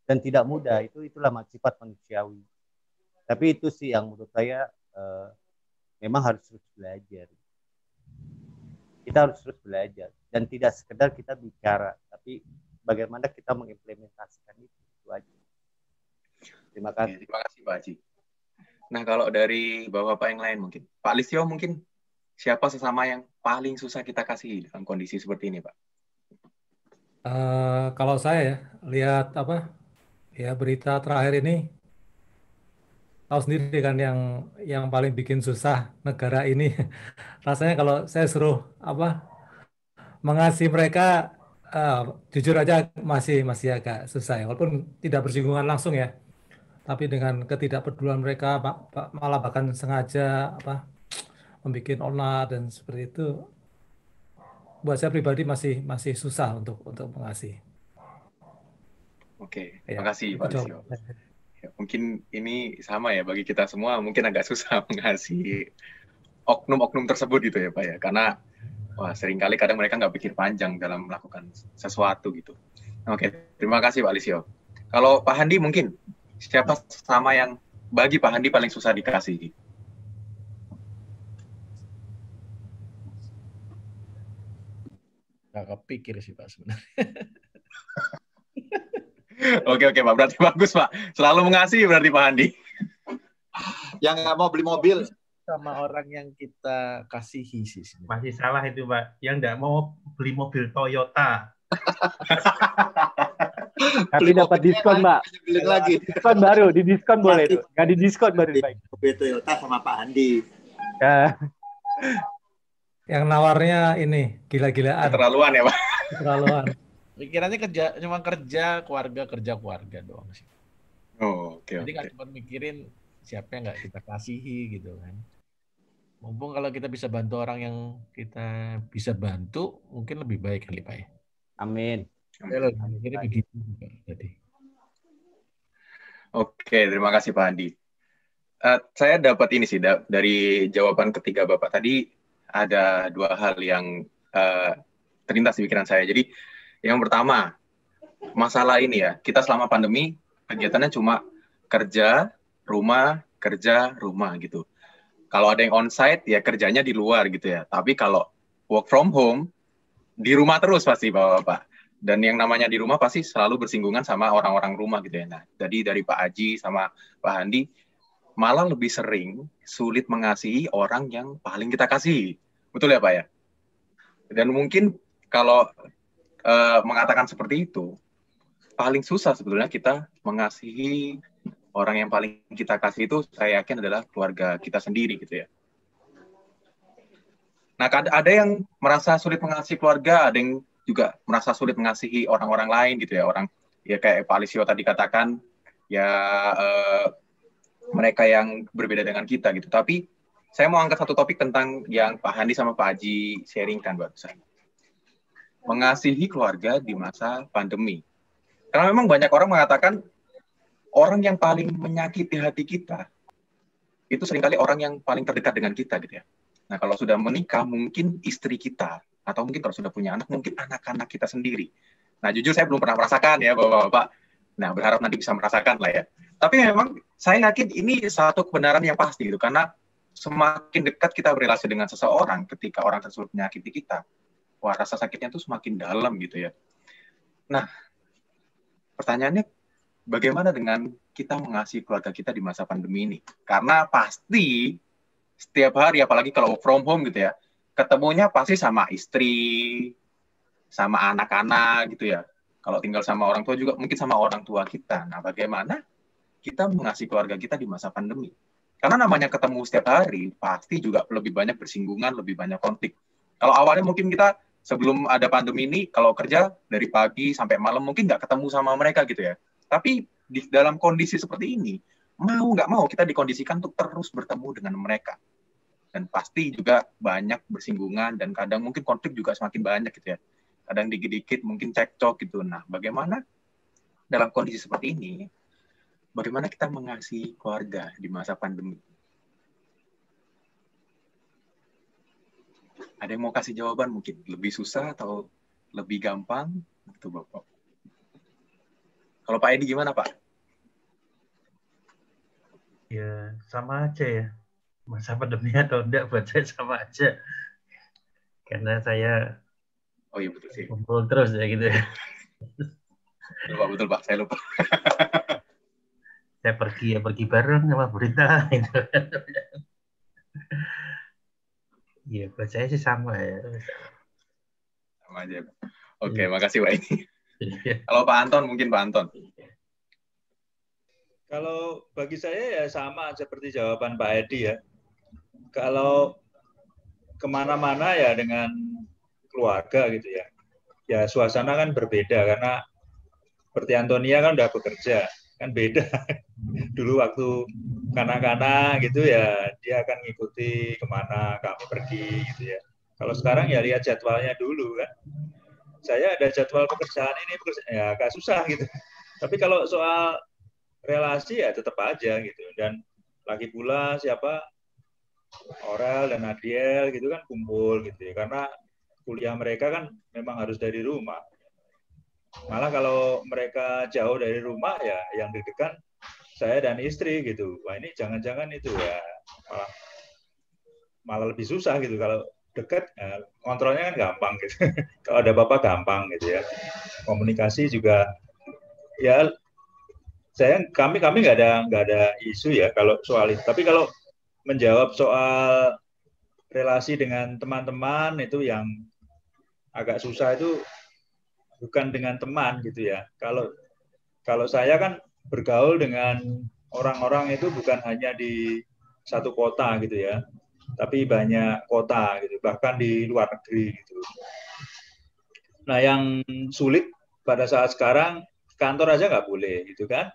Dan tidak mudah, itulah sifat manusiawi. Tapi itu sih yang menurut saya memang harus terus belajar. Kita harus terus belajar dan tidak sekedar kita bicara, tapi bagaimana kita mengimplementasikan itu aja. Terima kasih. Terima kasih Pak Haji. Nah, kalau dari Bapak-Bapak yang lain mungkin, Pak Listio mungkin siapa sesama yang paling susah kita kasih dalam kondisi seperti ini, Pak? Kalau saya lihat berita terakhir ini, tahu sendiri kan yang paling bikin susah negara ini. Rasanya kalau saya suruh mengasihi mereka, jujur aja masih agak susah ya, walaupun tidak bersinggungan langsung ya. Tapi dengan ketidakpedulian mereka malah bahkan sengaja membuat onar dan seperti itu, buat saya pribadi masih susah untuk mengasihi. Oke, terima kasih Pak Listio. Ya, mungkin ini sama ya bagi kita semua, mungkin agak susah mengasihi oknum-oknum tersebut gitu ya Pak ya, karena seringkali kadang mereka nggak pikir panjang dalam melakukan sesuatu gitu. Oke, terima kasih Pak Listio. Kalau Pak Handi mungkin siapa sama yang bagi Pak Handi paling susah dikasihi? Nggak kepikir sih Pak sebenarnya. Oke Pak, berarti bagus Pak. Selalu mengasihi berarti Pak Handi. Yang nggak mau beli mobil. Sama orang yang kita kasihi sih. Masih salah itu Pak. Yang nggak mau beli mobil Toyota. Tapi dapat diskon, Mbak. Lagi. Diskon baru, di diskon boleh tuh. Nggak di diskon baru baik. Mobil Toyota sama Pak Handi. Ya. Yang nawarnya ini gila-gilaan. Keterlaluan ya Pak. Keterlaluan. Pikirannya cuma kerja keluarga doang sih. Oh, oke. Jadi nggak cuma mikirin siapa yang nggak kita kasihi gitu kan. Mumpung kalau kita bisa bantu orang yang kita bisa bantu, mungkin lebih baik kali Pak ya. Amin. Akhirnya begitu jadi. Oke, terima kasih Pak Handi. Saya dapat ini sih dari jawaban ketiga Bapak tadi, ada dua hal yang terlintas di pikiran saya. Jadi yang pertama, masalah ini ya, kita selama pandemi kegiatannya cuma kerja, rumah gitu. Kalau ada yang onsite ya kerjanya di luar gitu ya. Tapi kalau work from home, di rumah terus pasti Bapak-Bapak. Dan yang namanya di rumah pasti selalu bersinggungan sama orang-orang rumah gitu ya. Nah, jadi dari Pak Haji sama Pak Handi, malah lebih sering sulit mengasihi orang yang paling kita kasihi. Betul ya Pak ya? Dan mungkin kalau mengatakan seperti itu, paling susah sebetulnya kita mengasihi orang yang paling kita kasih itu, saya yakin adalah keluarga kita sendiri gitu ya. Nah, ada yang merasa sulit mengasihi keluarga, ada yang juga merasa sulit mengasihi orang-orang lain gitu ya, orang ya kayak Pak Alisio tadi katakan ya mereka yang berbeda dengan kita gitu. Tapi saya mau angkat satu topik tentang yang Pak Handi sama Pak Haji sharingkan barusan. Mengasihi keluarga di masa pandemi. Karena memang banyak orang mengatakan orang yang paling menyakiti hati kita itu seringkali orang yang paling terdekat dengan kita gitu ya. Nah, kalau sudah menikah, mungkin istri kita. Atau mungkin kalau sudah punya anak, mungkin anak-anak kita sendiri. Nah, jujur saya belum pernah merasakan ya, Bapak-Bapak. Nah, berharap nanti bisa merasakan lah ya. Tapi memang saya yakin ini satu kebenaran yang pasti gitu. Karena semakin dekat kita berrelasi dengan seseorang, ketika orang tersebut menyakiti kita, wah, rasa sakitnya itu semakin dalam gitu ya. Nah, pertanyaannya, bagaimana dengan kita mengasihi keluarga kita di masa pandemi ini? Karena pasti setiap hari, apalagi kalau work from home gitu ya, ketemunya pasti sama istri, sama anak-anak gitu ya. Kalau tinggal sama orang tua juga mungkin sama orang tua kita. Nah, bagaimana kita mengasihi keluarga kita di masa pandemi? Karena namanya ketemu setiap hari, pasti juga lebih banyak bersinggungan, lebih banyak konflik. Kalau awalnya mungkin kita sebelum ada pandemi ini, kalau kerja dari pagi sampai malam mungkin nggak ketemu sama mereka gitu ya. Tapi di dalam kondisi seperti ini, mau nggak mau kita dikondisikan untuk terus bertemu dengan mereka. Dan pasti juga banyak bersinggungan dan kadang mungkin konflik juga semakin banyak gitu ya. Kadang dikit-dikit mungkin cekcok gitu. Nah, bagaimana dalam kondisi seperti ini, bagaimana kita mengasihi keluarga di masa pandemi? Ada yang mau kasih jawaban mungkin? Lebih susah atau lebih gampang? Itu Bapak. Kalau Pak Edi gimana Pak? Ya, sama aja ya. Masa pandemi atau enggak buat saya sama aja. Karena saya oh iya betul sih. kumpul terus ya gitu ya. Betul Pak, saya lupa. Saya pergi bareng sama berita gitu. Iya, buat saya sih sama ya. Sama aja. Oke, makasih Pak Edi. Kalau Pak Anton, mungkin Pak Anton. Kalau bagi saya ya sama seperti jawaban Pak Edi ya. Kalau kemana-mana ya dengan keluarga gitu ya. Ya suasana kan berbeda karena seperti Antonia kan udah bekerja. Kan beda. Dulu waktu kanak-kanak gitu ya dia akan ngikuti kemana kami pergi gitu ya. Kalau sekarang ya lihat jadwalnya dulu kan. Saya ada jadwal pekerjaan ini ya agak susah gitu. Tapi kalau soal relasi ya tetap aja gitu. Dan lagi pula siapa Aurel dan Adiel gitu kan kumpul gitu ya. Karena kuliah mereka kan memang harus dari rumah. Malah kalau mereka jauh dari rumah ya yang deg-degan saya dan istri gitu. Wah ini jangan-jangan itu ya malah lebih susah gitu. Kalau dekat kontrolnya kan gampang gitu. Kalau ada apa-apa gampang gitu ya. Komunikasi juga ya kami nggak ada isu ya kalau soal itu. Tapi kalau menjawab soal relasi dengan teman-teman itu yang agak susah itu bukan dengan teman gitu ya. Kalau saya kan bergaul dengan orang-orang itu bukan hanya di satu kota gitu ya, tapi banyak kota gitu, bahkan di luar negeri gitu. Nah yang sulit pada saat sekarang kantor aja nggak boleh gitu kan.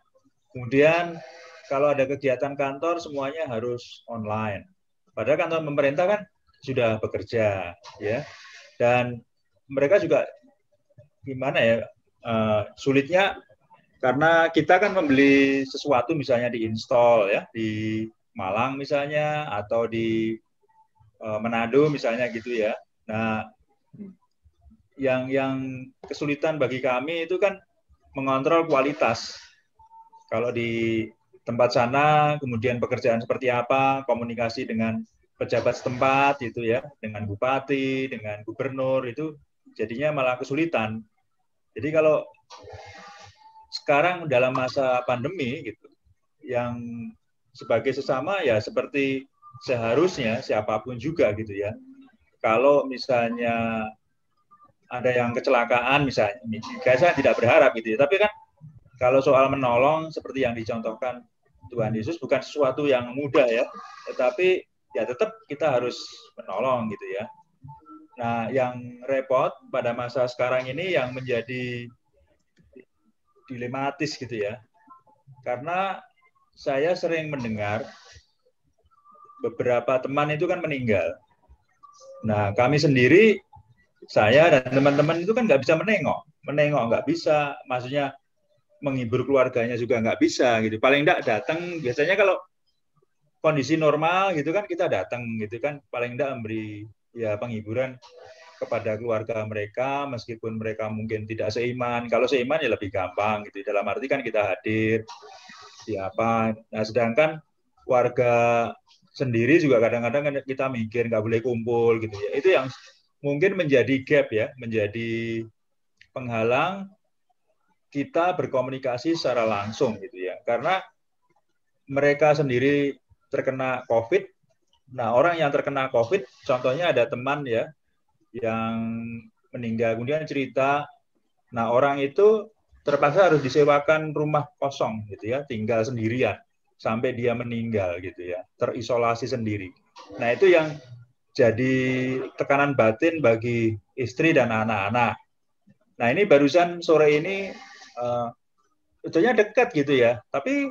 Kemudian kalau ada kegiatan kantor semuanya harus online. Padahal kantor pemerintah kan sudah bekerja ya. Dan mereka juga gimana ya sulitnya karena kita kan membeli sesuatu misalnya di-install ya di Malang misalnya atau di Manado misalnya gitu ya. Nah, yang kesulitan bagi kami itu kan mengontrol kualitas. Kalau di tempat sana, kemudian pekerjaan seperti apa, komunikasi dengan pejabat setempat itu ya, dengan bupati, dengan gubernur itu jadinya malah kesulitan. Jadi kalau sekarang dalam masa pandemi gitu, yang sebagai sesama ya seperti seharusnya siapapun juga gitu ya. Kalau misalnya ada yang kecelakaan misalnya, saya tidak berharap gitu ya. Tapi kan kalau soal menolong seperti yang dicontohkan Tuhan Yesus bukan sesuatu yang mudah ya, tetapi ya tetap kita harus menolong gitu ya. Nah, yang repot pada masa sekarang ini yang menjadi dilematis gitu ya. Karena saya sering mendengar beberapa teman itu kan meninggal. Nah, kami sendiri, saya dan teman-teman itu kan nggak bisa menengok nggak bisa, maksudnya menghibur keluarganya juga nggak bisa gitu. Paling nggak datang, biasanya kalau kondisi normal gitu kan kita datang gitu kan, paling nggak memberi ya penghiburan kepada keluarga mereka meskipun mereka mungkin tidak seiman. Kalau seiman ya lebih gampang gitu. Dalam arti kan kita hadir siapa. Nah, sedangkan warga sendiri juga kadang-kadang kita mikir nggak boleh kumpul gitu ya. Itu yang mungkin menjadi gap ya, menjadi penghalang kita berkomunikasi secara langsung gitu ya. Karena mereka sendiri terkena COVID. Nah, orang yang terkena COVID, contohnya ada teman ya yang meninggal, kemudian cerita, nah orang itu terpaksa harus disewakan rumah kosong gitu ya, tinggal sendirian sampai dia meninggal gitu ya, terisolasi sendiri. Nah, itu yang jadi tekanan batin bagi istri dan anak-anak. Nah, ini barusan sore ini sebetulnya dekat gitu ya, tapi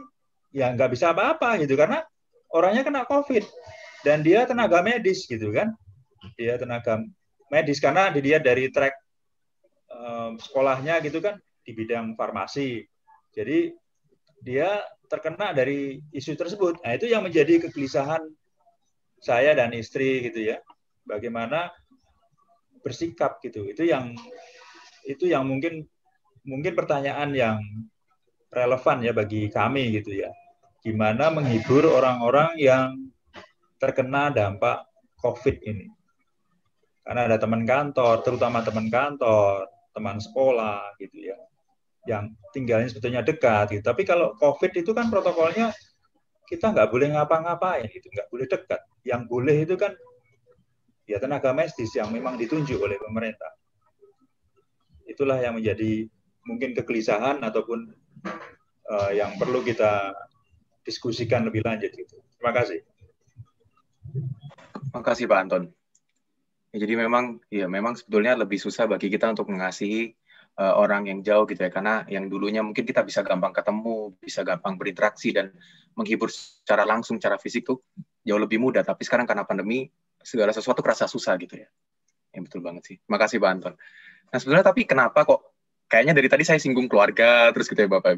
ya nggak bisa apa-apa gitu karena orangnya kena COVID dan dia tenaga medis gitu kan, dia tenaga medis karena dia dari track sekolahnya gitu kan di bidang farmasi, jadi dia terkena dari isu tersebut. Nah, itu yang menjadi kegelisahan saya dan istri gitu ya, bagaimana bersikap gitu. Itu yang mungkin pertanyaan yang relevan ya bagi kami gitu ya, gimana menghibur orang-orang yang terkena dampak COVID ini. Karena ada teman kantor, terutama teman kantor, teman sekolah gitu ya, yang tinggalnya sebetulnya dekat gitu. Tapi kalau COVID itu kan protokolnya kita nggak boleh ngapa-ngapain gitu, nggak boleh dekat. Yang boleh itu kan ya tenaga medis yang memang ditunjuk oleh pemerintah. Itulah yang menjadi mungkin kegelisahan ataupun yang perlu kita diskusikan lebih lanjut gitu. Terima kasih. Terima kasih Pak Anton. Ya, jadi memang sebetulnya lebih susah bagi kita untuk mengasihi orang yang jauh gitu ya, karena yang dulunya mungkin kita bisa gampang ketemu, bisa gampang berinteraksi dan menghibur secara langsung, secara fisik tuh jauh lebih mudah. Tapi sekarang karena pandemi segala sesuatu kerasa susah gitu ya. Ya betul banget sih. Terima kasih Pak Anton. Nah sebenarnya tapi kenapa kok kayaknya dari tadi saya singgung keluarga terus gitu ya Bapak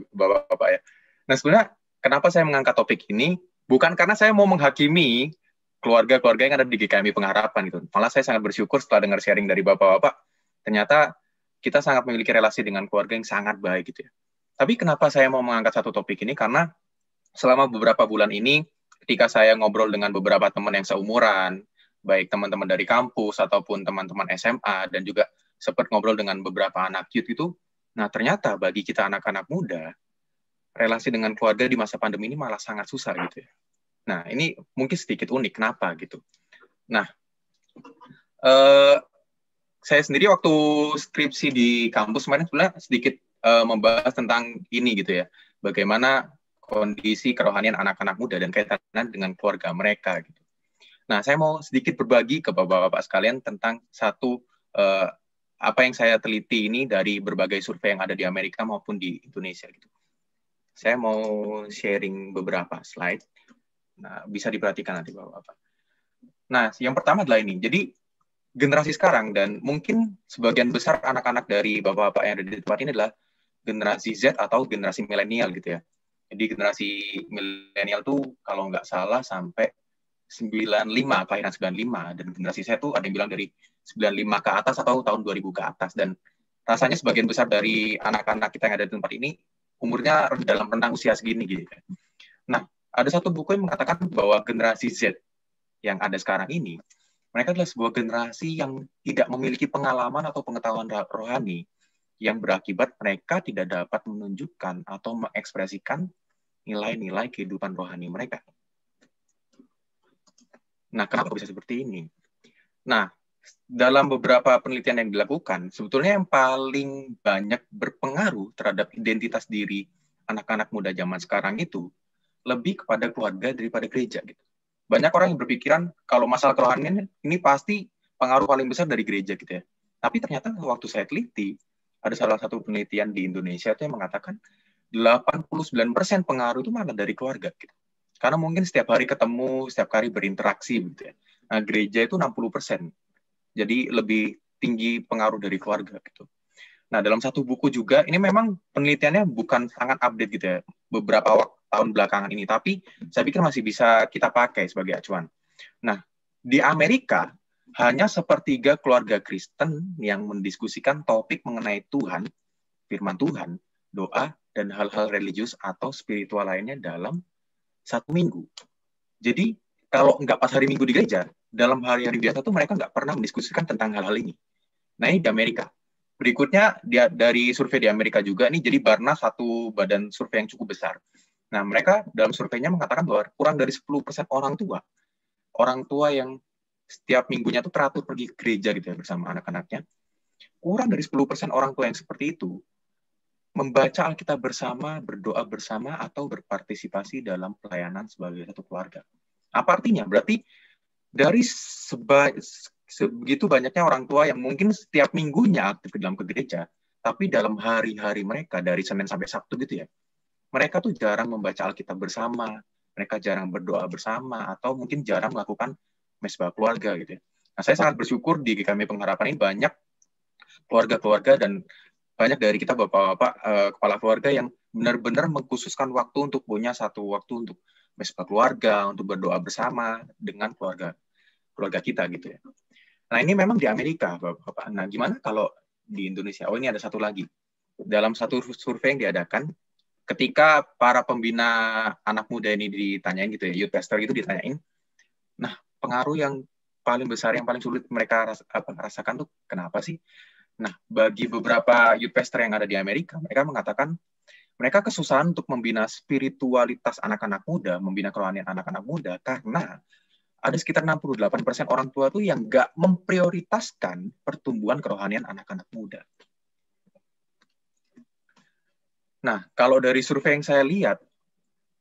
ya. Nah sebenarnya kenapa saya mengangkat topik ini bukan karena saya mau menghakimi keluarga-keluarga yang ada di GKMI Pengharapan gitu. Malah saya sangat bersyukur setelah dengar sharing dari Bapak-Bapak, ternyata kita sangat memiliki relasi dengan keluarga yang sangat baik gitu ya. Tapi kenapa saya mau mengangkat satu topik ini? Karena selama beberapa bulan ini, ketika saya ngobrol dengan beberapa teman yang seumuran, baik teman-teman dari kampus ataupun teman-teman SMA, dan juga sempat ngobrol dengan beberapa anak youth itu, nah ternyata bagi kita anak-anak muda, relasi dengan keluarga di masa pandemi ini malah sangat susah gitu ya. Nah, ini mungkin sedikit unik. Kenapa gitu? Nah, saya sendiri waktu skripsi di kampus kemarin sebenarnya sedikit membahas tentang ini gitu ya. Bagaimana kondisi kerohanian anak-anak muda dan kaitannya dengan keluarga mereka gitu. Nah, saya mau sedikit berbagi ke Bapak-Bapak sekalian tentang satu apa yang saya teliti ini dari berbagai survei yang ada di Amerika maupun di Indonesia gitu. Saya mau sharing beberapa slide. Nah, bisa diperhatikan nanti Bapak-Bapak. Nah, yang pertama adalah ini. Jadi, generasi sekarang dan mungkin sebagian besar anak-anak dari Bapak-Bapak yang ada di tempat ini adalah generasi Z atau generasi milenial gitu ya. Jadi, generasi milenial tuh kalau nggak salah sampai 95, kelahiran 95. Dan generasi saya tuh ada yang bilang dari 95 ke atas atau tahun 2000 ke atas. Dan rasanya sebagian besar dari anak-anak kita yang ada di tempat ini umurnya dalam rentang usia segini gitu. Nah, ada satu buku yang mengatakan bahwa generasi Z yang ada sekarang ini, mereka adalah sebuah generasi yang tidak memiliki pengalaman atau pengetahuan rohani yang berakibat mereka tidak dapat menunjukkan atau mengekspresikan nilai-nilai kehidupan rohani mereka. Nah, kenapa bisa seperti ini? Nah, dalam beberapa penelitian yang dilakukan, sebetulnya yang paling banyak berpengaruh terhadap identitas diri anak-anak muda zaman sekarang itu lebih kepada keluarga daripada gereja gitu. Banyak orang yang berpikiran kalau masalah kerohanian ini pasti pengaruh paling besar dari gereja gitu ya. Tapi ternyata waktu saya teliti, ada salah satu penelitian di Indonesia itu yang mengatakan 89% pengaruh itu malah dari keluarga gitu. Karena mungkin setiap hari ketemu, setiap hari berinteraksi gitu ya. Nah, gereja itu 60%. Jadi lebih tinggi pengaruh dari keluarga gitu. Nah, dalam satu buku juga, ini memang penelitiannya bukan sangat update gitu ya, beberapa tahun belakangan ini, tapi saya pikir masih bisa kita pakai sebagai acuan. Nah, di Amerika, hanya sepertiga keluarga Kristen yang mendiskusikan topik mengenai Tuhan, firman Tuhan, doa, dan hal-hal religius atau spiritual lainnya dalam 1 minggu. Jadi, kalau nggak pas hari Minggu di gereja, dalam hari-hari biasa tuh mereka nggak pernah mendiskusikan tentang hal-hal ini. Nah, ini di Amerika. Berikutnya, dari survei di Amerika juga, nih jadi Barna satu badan survei yang cukup besar. Nah, mereka dalam surveinya mengatakan bahwa kurang dari 10% orang tua yang setiap minggunya tuh teratur pergi ke gereja gitu ya bersama anak-anaknya, kurang dari 10% orang tua yang seperti itu membaca Alkitab bersama, berdoa bersama, atau berpartisipasi dalam pelayanan sebagai satu keluarga. Apa artinya? Berarti dari sebegitu banyaknya orang tua yang mungkin setiap minggunya aktif ke gereja, tapi dalam hari-hari mereka, dari Senin sampai Sabtu gitu ya, mereka tuh jarang membaca Alkitab bersama, mereka jarang berdoa bersama, atau mungkin jarang melakukan mesbah keluarga gitu ya. Nah, saya sangat bersyukur di GKMI Pengharapan ini banyak keluarga-keluarga dan banyak dari kita bapak-bapak kepala keluarga yang benar-benar mengkhususkan waktu untuk punya satu waktu untuk mesbah keluarga, untuk berdoa bersama dengan keluarga kita gitu ya. Nah, ini memang di Amerika, Bapak. Nah, gimana kalau di Indonesia? Oh, ini ada satu lagi. Dalam satu survei yang diadakan, ketika para pembina anak muda ini ditanyain gitu ya, youth pastor itu ditanyain, nah, pengaruh yang paling besar, yang paling sulit mereka rasakan tuh kenapa sih? Nah, bagi beberapa youth pastor yang ada di Amerika, mereka mengatakan mereka kesusahan untuk membina spiritualitas anak-anak muda, membina kerohanian anak-anak muda, karena ada sekitar 68% orang tua tuh yang nggak memprioritaskan pertumbuhan kerohanian anak-anak muda. Nah, kalau dari survei yang saya lihat,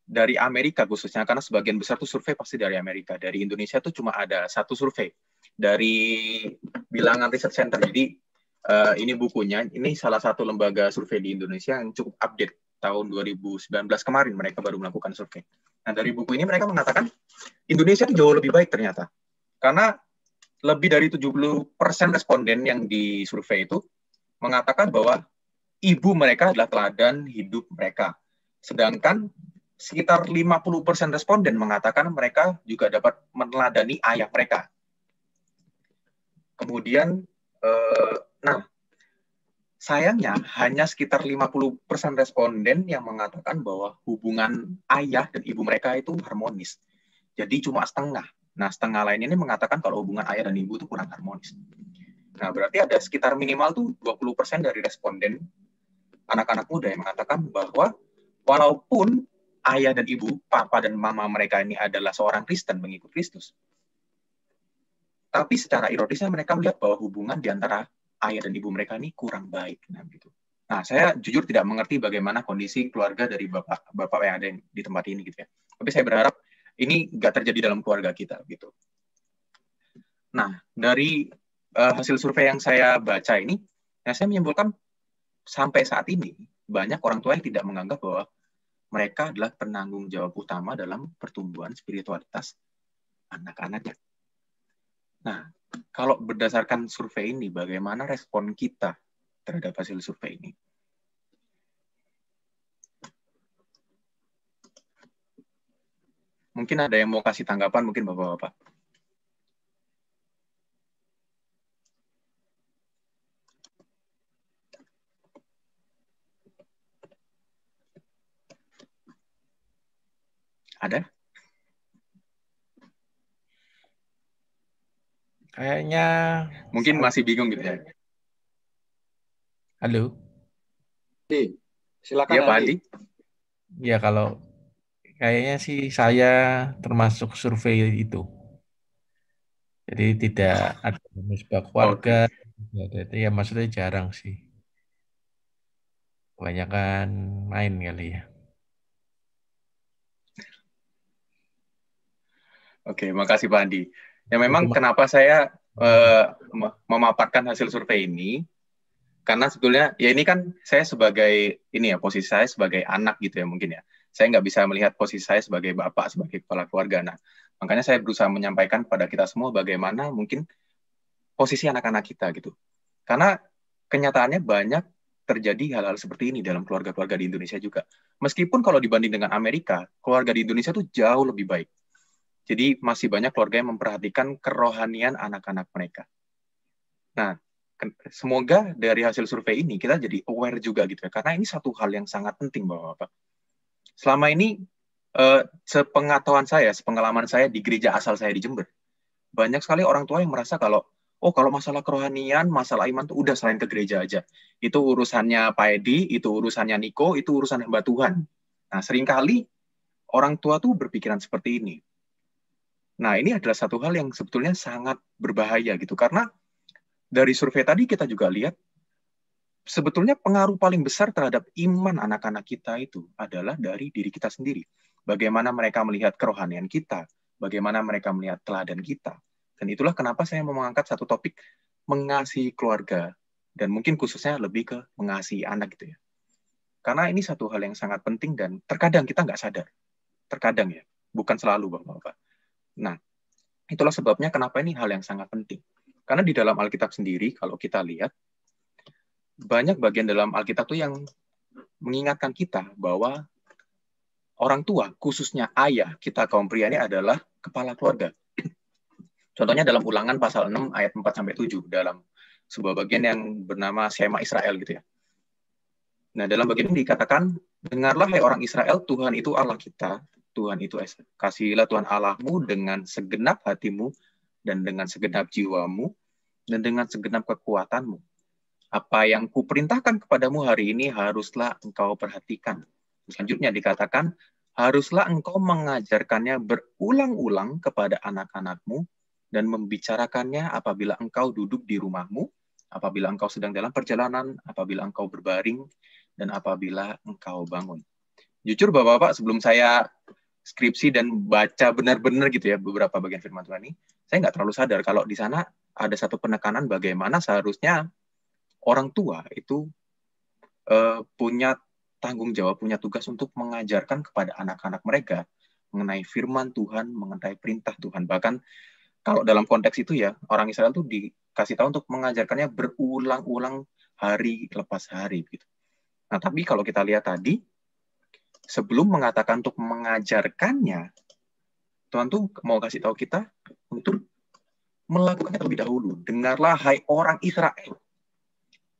dari Amerika khususnya, karena sebagian besar tuh survei pasti dari Amerika. Dari Indonesia tuh cuma ada satu survei dari Bilangan Research Center. Jadi, ini bukunya, ini salah satu lembaga survei di Indonesia yang cukup update. Tahun 2019 kemarin mereka baru melakukan survei. Nah, dari buku ini mereka mengatakan Indonesia itu jauh lebih baik ternyata. Karena lebih dari 70% responden yang disurvei itu mengatakan bahwa ibu mereka adalah teladan hidup mereka. Sedangkan sekitar 50% responden mengatakan mereka juga dapat meneladani ayah mereka. Kemudian, sayangnya hanya sekitar 50% responden yang mengatakan bahwa hubungan ayah dan ibu mereka itu harmonis. Jadi cuma setengah. Nah, setengah lain ini mengatakan kalau hubungan ayah dan ibu itu kurang harmonis. Nah, berarti ada sekitar minimal tuh 20% dari responden anak-anak muda yang mengatakan bahwa walaupun ayah dan ibu, papa dan mama mereka ini adalah seorang Kristen, pengikut Kristus, tapi secara ironisnya mereka melihat bahwa hubungan di antara ayah dan ibu mereka ini kurang baik. Nah, gitu. Nah, saya jujur tidak mengerti bagaimana kondisi keluarga dari bapak yang ada di tempat ini gitu ya. Tapi saya berharap ini nggak terjadi dalam keluarga kita gitu. Nah, dari hasil survei yang saya baca ini, saya menyimpulkan sampai saat ini banyak orang tua yang tidak menganggap bahwa mereka adalah penanggung jawab utama dalam pertumbuhan spiritualitas anak-anaknya. Nah, kalau berdasarkan survei ini, bagaimana respon kita terhadap hasil survei ini? Mungkin ada yang mau kasih tanggapan, mungkin Bapak-Bapak. Ada? Kayaknya mungkin masih bingung gitu ya. Halo. Silakan ya, Pak Andi. Ya, kalau kayaknya sih saya termasuk survei itu. Jadi tidak ada misbah keluarga, ya maksudnya jarang sih. Kebanyakan main kali ya. Oke, makasih Pak Andi. Ya memang kenapa saya memaparkan hasil survei ini, karena sebetulnya ya ini kan saya sebagai posisi saya sebagai anak gitu ya mungkin ya. Saya nggak bisa melihat posisi saya sebagai bapak, sebagai kepala keluarga. Nah, makanya saya berusaha menyampaikan kepada kita semua bagaimana mungkin posisi anak-anak kita gitu. Karena kenyataannya banyak terjadi hal-hal seperti ini dalam keluarga-keluarga di Indonesia juga. Meskipun kalau dibanding dengan Amerika, keluarga di Indonesia tuh jauh lebih baik. Jadi masih banyak keluarga yang memperhatikan kerohanian anak-anak mereka. Nah, semoga dari hasil survei ini kita jadi aware juga gitu ya. Karena ini satu hal yang sangat penting Bapak-Bapak. Selama ini sepengetahuan saya, sepengalaman saya di gereja asal saya di Jember, banyak sekali orang tua yang merasa kalau masalah kerohanian, masalah iman tuh udah selain ke gereja aja. Itu urusannya Pak Edi, itu urusannya Niko, itu urusan hamba Tuhan. Nah, seringkali orang tua tuh berpikiran seperti ini. Nah, ini adalah satu hal yang sebetulnya sangat berbahaya gitu. Karena dari survei tadi kita juga lihat, sebetulnya pengaruh paling besar terhadap iman anak-anak kita itu adalah dari diri kita sendiri. Bagaimana mereka melihat kerohanian kita, bagaimana mereka melihat teladan kita. Dan itulah kenapa saya mau mengangkat satu topik mengasihi keluarga. Dan mungkin khususnya lebih ke mengasihi anak gitu ya. Karena ini satu hal yang sangat penting dan terkadang kita nggak sadar. Terkadang ya, bukan selalu Bapak-Bapak. Nah, itulah sebabnya kenapa ini hal yang sangat penting. Karena di dalam Alkitab sendiri, kalau kita lihat, banyak bagian dalam Alkitab itu yang mengingatkan kita bahwa orang tua, khususnya ayah kita kaum pria ini adalah kepala keluarga. Contohnya dalam Ulangan pasal 6 ayat 4-7 dalam sebuah bagian yang bernama Shema Israel gitu ya. Nah, dalam bagian ini dikatakan, dengarlah hai orang Israel, Tuhan itu Allah kita, Tuhan itu Esa. Kasihilah Tuhan Allahmu dengan segenap hatimu dan dengan segenap jiwamu dan dengan segenap kekuatanmu. Apa yang kuperintahkan kepadamu hari ini haruslah engkau perhatikan. Selanjutnya dikatakan, haruslah engkau mengajarkannya berulang-ulang kepada anak-anakmu dan membicarakannya apabila engkau duduk di rumahmu, apabila engkau sedang dalam perjalanan, apabila engkau berbaring, dan apabila engkau bangun. Jujur Bapak-Bapak, sebelum saya skripsi dan baca benar-benar gitu ya beberapa bagian firman Tuhan ini, saya nggak terlalu sadar kalau di sana ada satu penekanan bagaimana seharusnya orang tua itu punya tanggung jawab, punya tugas untuk mengajarkan kepada anak-anak mereka mengenai firman Tuhan, mengenai perintah Tuhan. Bahkan kalau dalam konteks itu ya, orang Israel itu dikasih tahu untuk mengajarkannya berulang-ulang hari lepas hari gitu. Nah, tapi kalau kita lihat tadi, sebelum mengatakan untuk mengajarkannya, Tuhan tuh mau kasih tahu kita untuk melakukannya terlebih dahulu. Dengarlah hai orang Israel,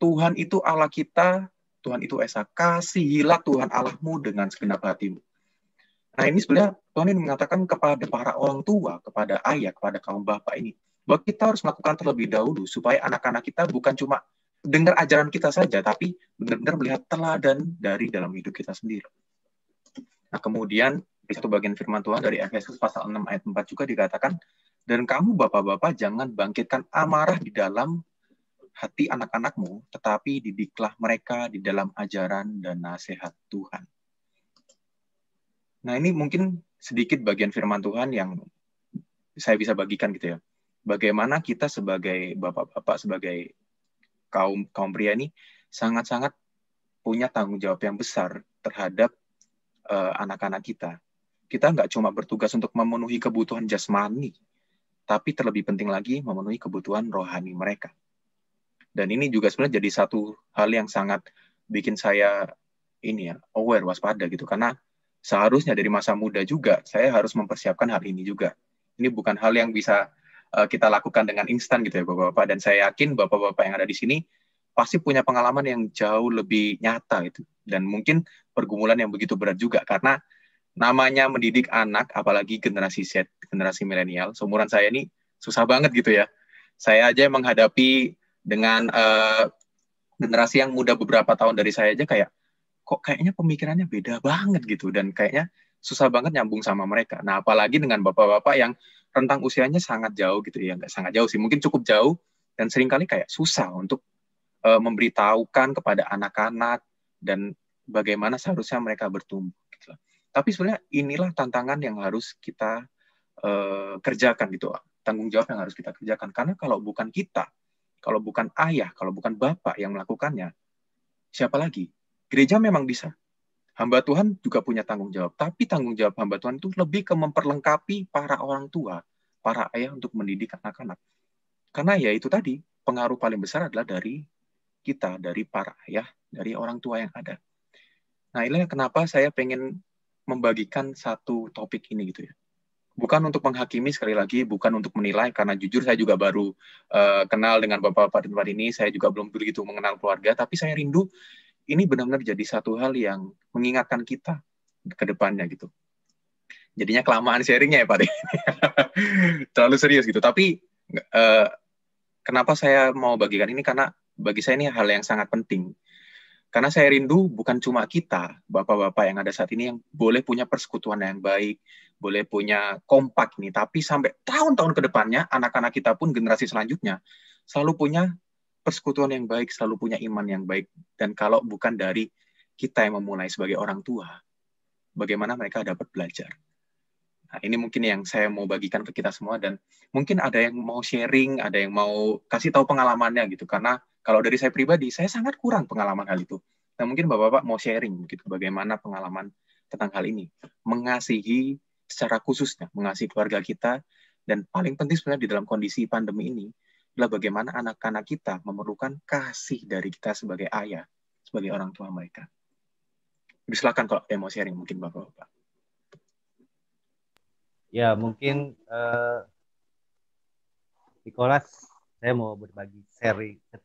Tuhan itu Allah kita, Tuhan itu Esa. Kasihilah Tuhan Allahmu dengan segenap hatimu. Nah, ini sebenarnya Tuhan ini mengatakan kepada para orang tua, kepada ayah, kepada kaum bapak ini, bahwa kita harus melakukan terlebih dahulu supaya anak-anak kita bukan cuma dengar ajaran kita saja, tapi benar-benar melihat teladan dari dalam hidup kita sendiri. Nah, kemudian di satu bagian firman Tuhan dari Efesus pasal 6 ayat 4 juga dikatakan, dan kamu bapak-bapak jangan bangkitkan amarah di dalam hati anak-anakmu, tetapi didiklah mereka di dalam ajaran dan nasihat Tuhan. Nah, ini mungkin sedikit bagian firman Tuhan yang saya bisa bagikan gitu ya. Bagaimana kita sebagai bapak-bapak, sebagai kaum pria ini sangat-sangat punya tanggung jawab yang besar terhadap anak-anak kita. Kita nggak cuma bertugas untuk memenuhi kebutuhan jasmani, tapi terlebih penting lagi memenuhi kebutuhan rohani mereka. Dan ini juga sebenarnya jadi satu hal yang sangat bikin saya aware, waspada gitu. Karena seharusnya dari masa muda juga saya harus mempersiapkan hal ini juga. Ini bukan hal yang bisa kita lakukan dengan instan gitu ya Bapak-Bapak. Dan saya yakin Bapak-Bapak yang ada di sini pasti punya pengalaman yang jauh lebih nyata itu. Dan mungkin pergumulan yang begitu berat juga. Karena namanya mendidik anak, apalagi generasi Z, generasi milenial, seumuran saya ini susah banget gitu ya. Saya aja menghadapi dengan generasi yang muda beberapa tahun dari saya aja kok kayaknya pemikirannya beda banget gitu. Dan kayaknya susah banget nyambung sama mereka. Nah, apalagi dengan bapak-bapak yang rentang usianya sangat jauh gitu ya, nggak sangat jauh sih, mungkin cukup jauh, dan seringkali kayak susah untuk memberitahukan kepada anak-anak dan bagaimana seharusnya mereka bertumbuh. Gitu. Tapi sebenarnya inilah tantangan yang harus kita kerjakan gitu, tanggung jawab yang harus kita kerjakan. Karena kalau bukan kita, kalau bukan ayah, kalau bukan bapak yang melakukannya, siapa lagi? Gereja memang bisa. Hamba Tuhan juga punya tanggung jawab. Tapi tanggung jawab hamba Tuhan itu lebih ke memperlengkapi para orang tua, para ayah untuk mendidik anak-anak. Karena ya itu tadi, pengaruh paling besar adalah dari kita, dari para ayah, dari orang tua yang ada. Nah, inilah kenapa saya pengen membagikan satu topik ini gitu ya. Bukan untuk menghakimi, sekali lagi, bukan untuk menilai, karena jujur saya juga baru kenal dengan bapak-bapak di tempat ini, saya juga belum begitu mengenal keluarga, tapi saya rindu ini benar-benar jadi satu hal yang mengingatkan kita ke depannya gitu. Jadinya kelamaan sharingnya ya Pak De. Terlalu serius gitu. Tapi kenapa saya mau bagikan ini? Karena bagi saya ini hal yang sangat penting. Karena saya rindu bukan cuma kita, bapak-bapak yang ada saat ini yang boleh punya persekutuan yang baik, boleh punya kompak ini, tapi sampai tahun-tahun ke depannya, anak-anak kita pun generasi selanjutnya selalu punya persekutuan yang baik, selalu punya iman yang baik. Dan kalau bukan dari kita yang memulai sebagai orang tua, bagaimana mereka dapat belajar. Nah, ini mungkin yang saya mau bagikan ke kita semua, dan mungkin ada yang mau sharing, ada yang mau kasih tahu pengalamannya gitu, karena kalau dari saya pribadi, saya sangat kurang pengalaman hal itu. Nah, mungkin Bapak-Bapak mau sharing gitu, bagaimana pengalaman tentang hal ini. Mengasihi secara khususnya, mengasihi keluarga kita, dan paling penting sebenarnya di dalam kondisi pandemi ini, adalah bagaimana anak-anak kita memerlukan kasih dari kita sebagai ayah, sebagai orang tua mereka. Silakan kalau ada mau sharing mungkin Bapak-Bapak. Ya, mungkin Nicholas, saya mau berbagi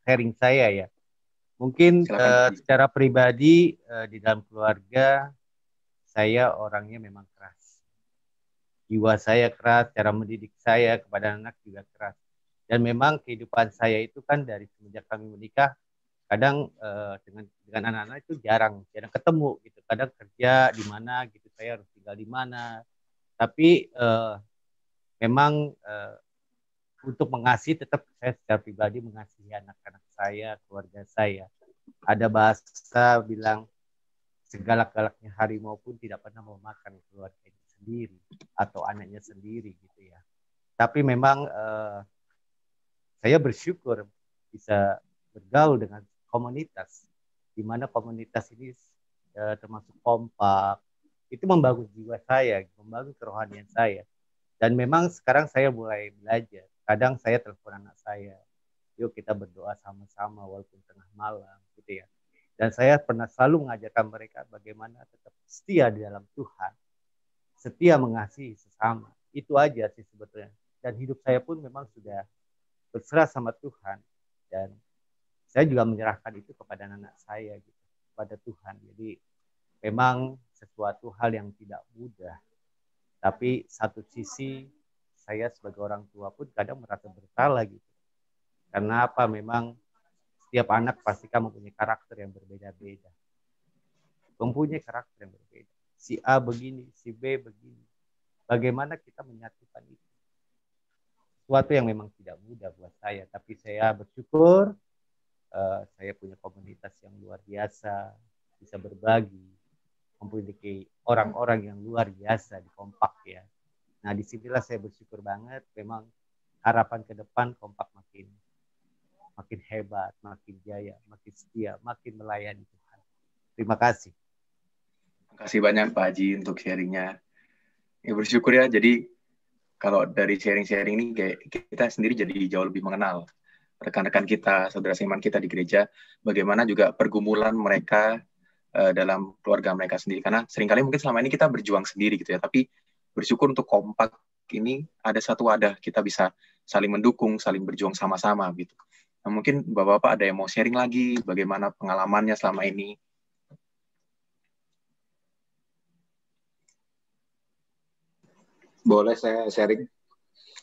sharing saya ya. Mungkin secara pribadi di dalam keluarga, saya orangnya memang keras. Jiwa saya keras, cara mendidik saya kepada anak juga keras. Dan memang kehidupan saya itu kan dari semenjak kami menikah, kadang dengan anak-anak itu jarang ketemu gitu. Kadang kerja di mana gitu, saya harus tinggal di mana. Tapi memang untuk mengasihi, tetap saya secara pribadi mengasihi anak-anak saya, keluarga saya. Ada bahasa bilang segalak-galaknya harimau pun tidak pernah memakan keluarganya sendiri atau anaknya sendiri gitu ya. Tapi memang saya bersyukur bisa bergaul dengan komunitas, di mana komunitas ini termasuk kompak, itu membangun jiwa saya, membangun kerohanian saya. Dan memang sekarang saya mulai belajar. Kadang saya telepon anak saya, yuk kita berdoa sama-sama walaupun tengah malam, gitu ya. Dan saya pernah selalu mengajarkan mereka bagaimana tetap setia di dalam Tuhan, setia mengasihi sesama. Itu aja sih sebetulnya. Dan hidup saya pun memang sudah berserah sama Tuhan, dan saya juga menyerahkan itu kepada anak saya gitu, kepada Tuhan. Jadi memang sesuatu hal yang tidak mudah, tapi satu sisi saya sebagai orang tua pun kadang merasa bersalah gitu. Karena apa? Memang setiap anak pasti kan mempunyai karakter yang berbeda-beda, mempunyai karakter yang berbeda. Si A begini, si B begini. Bagaimana kita menyatukan itu? Sesuatu yang memang tidak mudah buat saya, tapi saya bersyukur saya punya komunitas yang luar biasa, bisa berbagi, memiliki orang-orang yang luar biasa di Kompak ya. Nah, disinilah saya bersyukur banget, memang harapan ke depan Kompak makin hebat, makin jaya, makin setia, makin melayani Tuhan. Terima kasih. Terima kasih banyak Pak Haji untuk sharingnya. Ya, bersyukur ya, jadi kalau dari sharing-sharing ini kita sendiri jadi jauh lebih mengenal rekan-rekan kita, saudara seiman kita di gereja, bagaimana juga pergumulan mereka dalam keluarga mereka sendiri. Karena seringkali mungkin selama ini kita berjuang sendiri gitu ya, tapi bersyukur untuk Kompak ini ada satu wadah, kita bisa saling mendukung, saling berjuang sama-sama gitu. Nah, mungkin Bapak-Bapak ada yang mau sharing lagi bagaimana pengalamannya selama ini. Boleh saya sharing?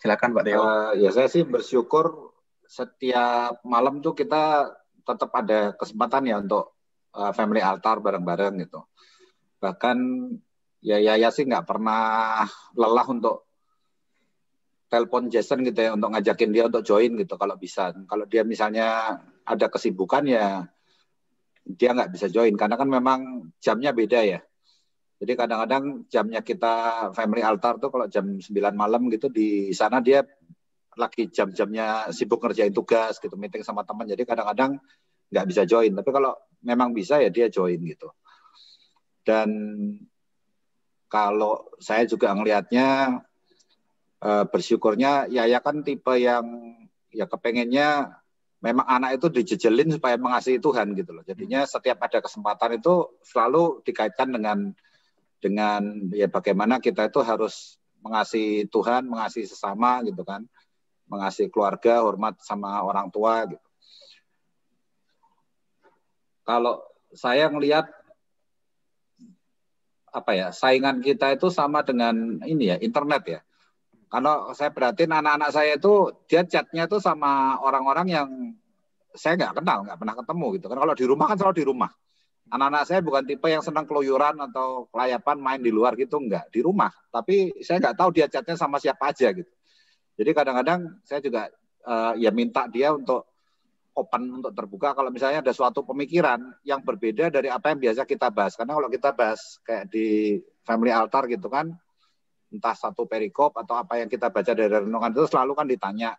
Silakan Pak Deo. Ya saya sih bersyukur setiap malam tuh kita tetap ada kesempatan ya untuk family altar bareng-bareng gitu. Bahkan ya sih nggak pernah lelah untuk telepon Jason gitu ya untuk ngajakin dia untuk join gitu kalau bisa. Kalau dia misalnya ada kesibukan ya dia nggak bisa join karena kan memang jamnya beda ya. Jadi kadang-kadang jamnya kita family altar tuh kalau jam 9 malam gitu, di sana dia lagi jam-jamnya sibuk ngerjain tugas gitu, meeting sama teman. Jadi kadang-kadang nggak bisa join. Tapi kalau memang bisa ya dia join gitu. Dan kalau saya juga ngelihatnya bersyukurnya Yaya kan tipe yang ya kepengennya memang anak itu dijejelin supaya mengasihi Tuhan gitu loh. Jadinya setiap ada kesempatan itu selalu dikaitkan dengan ya bagaimana kita itu harus mengasihi Tuhan, mengasihi sesama gitu kan, mengasihi keluarga, hormat sama orang tua gitu. Kalau saya ngelihat apa ya, saingan kita itu sama dengan ini ya, internet ya. Karena saya perhatiin anak-anak saya itu dia chatnya itu sama orang-orang yang saya nggak kenal, nggak pernah ketemu gitu kan. Kalau di rumah kan selalu di rumah. Anak-anak saya bukan tipe yang senang keluyuran atau kelayapan main di luar gitu, enggak, di rumah. Tapi saya nggak tahu dia chatnya sama siapa aja gitu. Jadi kadang-kadang saya juga ya minta dia untuk open, untuk terbuka kalau misalnya ada suatu pemikiran yang berbeda dari apa yang biasa kita bahas. Karena kalau kita bahas kayak di family altar gitu kan, entah satu perikop atau apa yang kita baca dari renungan itu selalu kan ditanya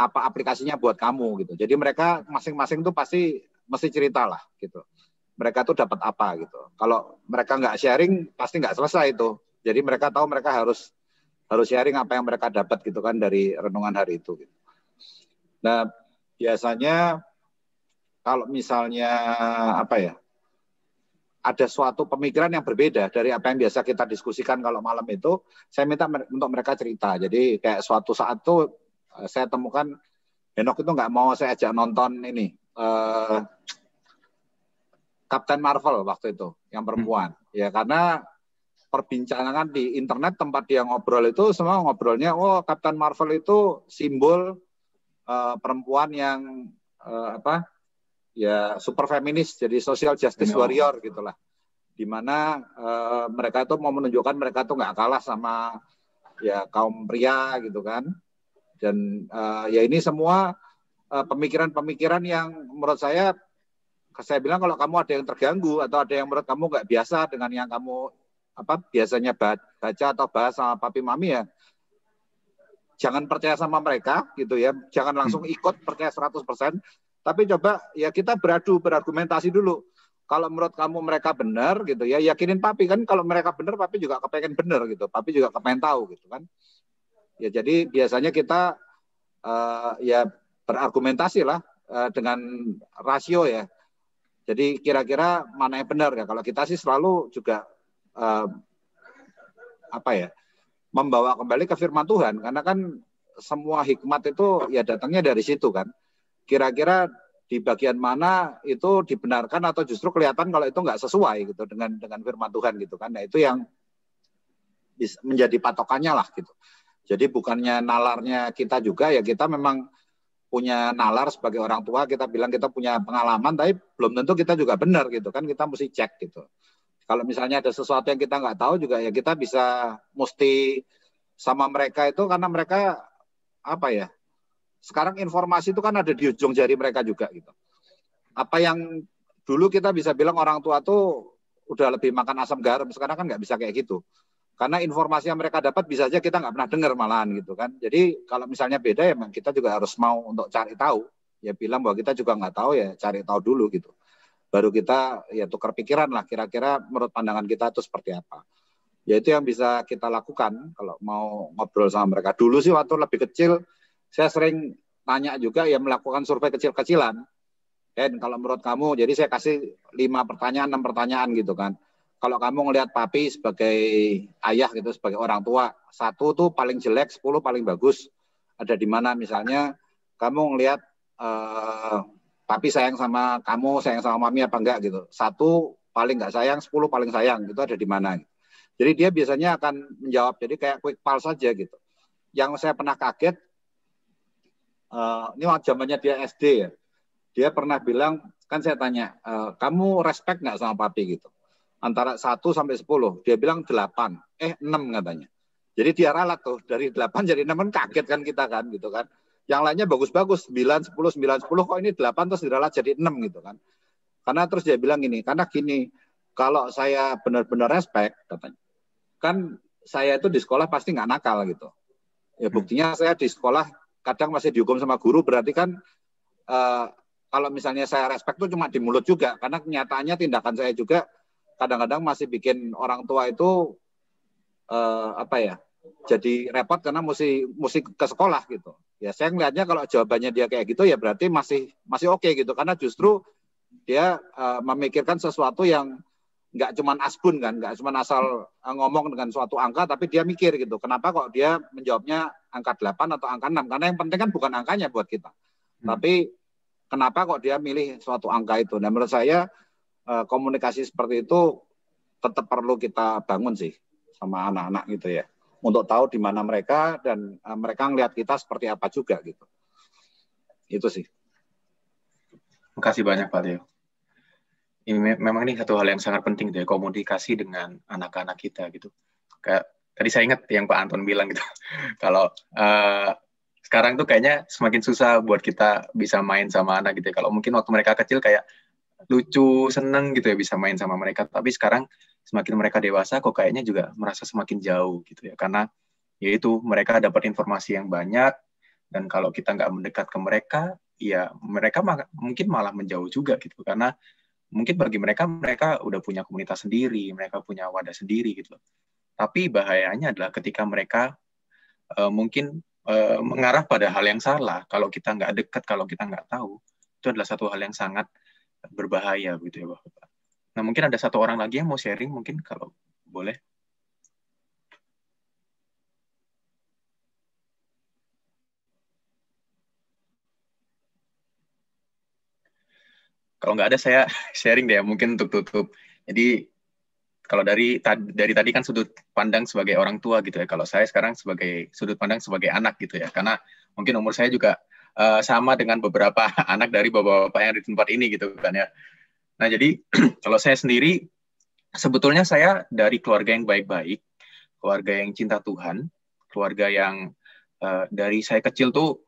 apa aplikasinya buat kamu gitu. Jadi mereka masing-masing tuh pasti mesti cerita lah gitu. Mereka tuh dapat apa gitu. Kalau mereka nggak sharing pasti nggak selesai itu. Jadi mereka tahu mereka harus sharing apa yang mereka dapat gitu kan dari renungan hari itu. Gitu. Nah biasanya kalau misalnya apa ya, ada suatu pemikiran yang berbeda dari apa yang biasa kita diskusikan kalau malam itu, saya minta untuk mereka cerita. Jadi kayak suatu saat tuh saya temukan Henok itu nggak mau saya ajak nonton ini Captain Marvel waktu itu yang perempuan. Ya karena perbincangan di internet tempat dia ngobrol itu semua ngobrolnya, oh Captain Marvel itu simbol perempuan yang ya super feminis, jadi social justice warrior gitulah, dimana mereka itu mau menunjukkan mereka tuh nggak kalah sama ya kaum pria gitu kan. Dan ya ini semua pemikiran-pemikiran yang menurut saya bilang kalau kamu ada yang terganggu atau ada yang menurut kamu nggak biasa dengan yang kamu biasanya baca atau bahas sama papi mami ya, jangan percaya sama mereka gitu ya, jangan langsung ikut percaya 100%. Tapi coba ya kita berargumentasi dulu. Kalau menurut kamu mereka benar gitu ya, yakinin papi kan, kalau mereka benar papi juga kepengen benar gitu. Papi juga kepengen tahu gitu kan. Ya jadi biasanya kita ya berargumentasi lah dengan rasio ya. Jadi kira-kira mana yang benar ya. Kalau kita sih selalu juga membawa kembali ke firman Tuhan, karena kan semua hikmat itu ya datangnya dari situ kan. Kira-kira di bagian mana itu dibenarkan atau justru kelihatan kalau itu nggak sesuai gitu dengan firman Tuhan gitu kan. Nah itu yang menjadi patokannya lah gitu. Jadi bukannya nalarnya kita juga ya, kita memang punya nalar sebagai orang tua, kita bilang kita punya pengalaman, tapi belum tentu kita juga benar gitu kan, kita mesti cek gitu. Kalau misalnya ada sesuatu yang kita nggak tahu juga ya kita mesti sama mereka itu, karena mereka sekarang informasi itu kan ada di ujung jari mereka juga gitu. Apa yang dulu kita bisa bilang orang tua tuh udah lebih makan asam garam, sekarang kan nggak bisa kayak gitu. Karena informasi yang mereka dapat bisa aja kita nggak pernah dengar malahan gitu kan. Jadi kalau misalnya beda ya kita juga harus mau untuk cari tahu. Ya bilang bahwa kita juga nggak tahu ya cari tahu dulu gitu. Baru kita ya tukar pikiran lah, kira-kira menurut pandangan kita itu seperti apa. Ya itu yang bisa kita lakukan kalau mau ngobrol sama mereka. Dulu sih waktu lebih kecil saya sering tanya juga ya, melakukan survei kecil-kecilan. Dan kalau menurut kamu, jadi saya kasih 5 pertanyaan, 6 pertanyaan gitu kan. Kalau kamu ngelihat papi sebagai ayah gitu, sebagai orang tua, 1 tuh paling jelek, 10 paling bagus. Ada di mana misalnya kamu ngelihat papi sayang sama kamu, sayang sama mami apa enggak gitu. 1 paling nggak sayang, 10 paling sayang, itu ada di mana. Jadi dia biasanya akan menjawab, jadi kayak quick pulse saja gitu. Yang saya pernah kaget, ini waktu zamannya dia SD ya, dia pernah bilang, kan saya tanya, kamu respect nggak sama papi gitu? Antara 1 sampai 10, dia bilang 8, 6 katanya. Jadi dia ralat tuh dari 8 jadi 6 kan kaget kan kita kan gitu kan. Yang lainnya bagus-bagus 9, 10, 9, 10 kok ini 8 terus diralat jadi 6 gitu kan. Karena terus dia bilang gini, karena gini, kalau saya benar-benar respect katanya. Kan saya itu di sekolah pasti nggak nakal gitu. Ya buktinya saya di sekolah kadang masih dihukum sama guru, berarti kan kalau misalnya saya respect itu cuma di mulut juga, karena kenyataannya tindakan saya juga kadang-kadang masih bikin orang tua itu jadi repot karena mesti ke sekolah gitu. Ya saya ngelihatnya kalau jawabannya dia kayak gitu ya berarti masih oke gitu, karena justru dia memikirkan sesuatu yang nggak cuma asbun kan, nggak cuma asal ngomong dengan suatu angka, tapi dia mikir gitu. Kenapa kok dia menjawabnya angka 8 atau angka 6? Karena yang penting kan bukan angkanya buat kita. Tapi kenapa kok dia milih suatu angka itu? Nah menurut saya komunikasi seperti itu tetap perlu kita bangun sih sama anak-anak gitu ya. Untuk tahu di mana mereka dan mereka ngelihat kita seperti apa juga gitu. Itu sih. Terima kasih banyak Pak Theo. Memang ini satu hal yang sangat penting ya, komunikasi dengan anak-anak kita gitu. Kayak tadi saya ingat yang Pak Anton bilang gitu. Kalau sekarang tuh kayaknya semakin susah buat kita bisa main sama anak gitu ya. Kalau mungkin waktu mereka kecil kayak lucu, seneng gitu ya bisa main sama mereka. Tapi sekarang semakin mereka dewasa kok kayaknya juga merasa semakin jauh gitu ya. Karena yaitu mereka dapat informasi yang banyak, dan kalau kita nggak mendekat ke mereka, ya mereka mungkin malah menjauh juga gitu. Karena mungkin bagi mereka udah punya komunitas sendiri, mereka punya wadah sendiri gitu. Tapi bahayanya adalah ketika mereka mungkin mengarah pada hal yang salah. Kalau kita nggak dekat, kalau kita nggak tahu, itu adalah satu hal yang sangat berbahaya gitu ya Bapak. Nah mungkin ada satu orang lagi yang mau sharing, mungkin kalau boleh. Kalau nggak ada saya sharing deh, mungkin untuk tutup. Jadi kalau dari tadi kan sudut pandang sebagai orang tua gitu ya. Kalau saya sekarang sebagai sudut pandang sebagai anak gitu ya. Karena mungkin umur saya juga sama dengan beberapa anak dari bapak-bapak yang di tempat ini gitu kan ya. Nah jadi kalau saya sendiri sebetulnya saya dari keluarga yang baik-baik, keluarga yang cinta Tuhan, keluarga yang dari saya kecil tuh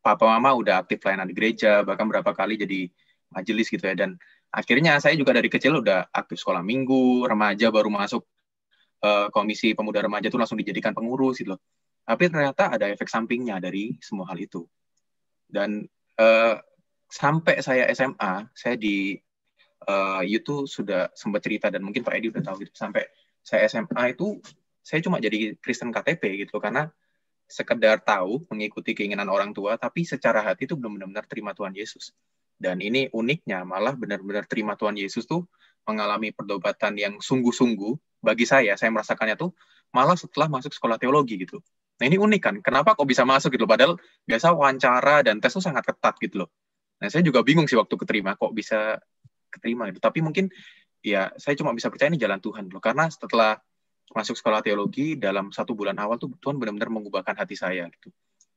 papa mama udah aktif pelayanan di gereja, bahkan berapa kali jadi majelis gitu ya. Dan akhirnya saya juga dari kecil udah aktif sekolah minggu, remaja baru masuk komisi pemuda remaja tuh langsung dijadikan pengurus gitu loh. Tapi ternyata ada efek sampingnya dari semua hal itu. Dan sampai saya SMA, saya di itu sudah sempat cerita dan mungkin Pak Edi udah tahu gitu. Sampai saya SMA itu saya cuma jadi Kristen KTP gitu, karena sekedar tahu mengikuti keinginan orang tua, tapi secara hati itu belum benar-benar terima Tuhan Yesus. Dan ini uniknya, malah benar-benar terima Tuhan Yesus tuh mengalami perdobatan yang sungguh-sungguh. Bagi saya merasakannya tuh malah setelah masuk sekolah teologi gitu. Nah ini unik kan, kenapa kok bisa masuk gitu, padahal biasa wawancara dan tes tuh sangat ketat gitu loh. Nah saya juga bingung sih waktu keterima, kok bisa keterima gitu. Tapi mungkin ya saya cuma bisa percaya ini jalan Tuhan loh, karena setelah masuk sekolah teologi dalam 1 bulan awal tuh Tuhan benar-benar mengubahkan hati saya gitu.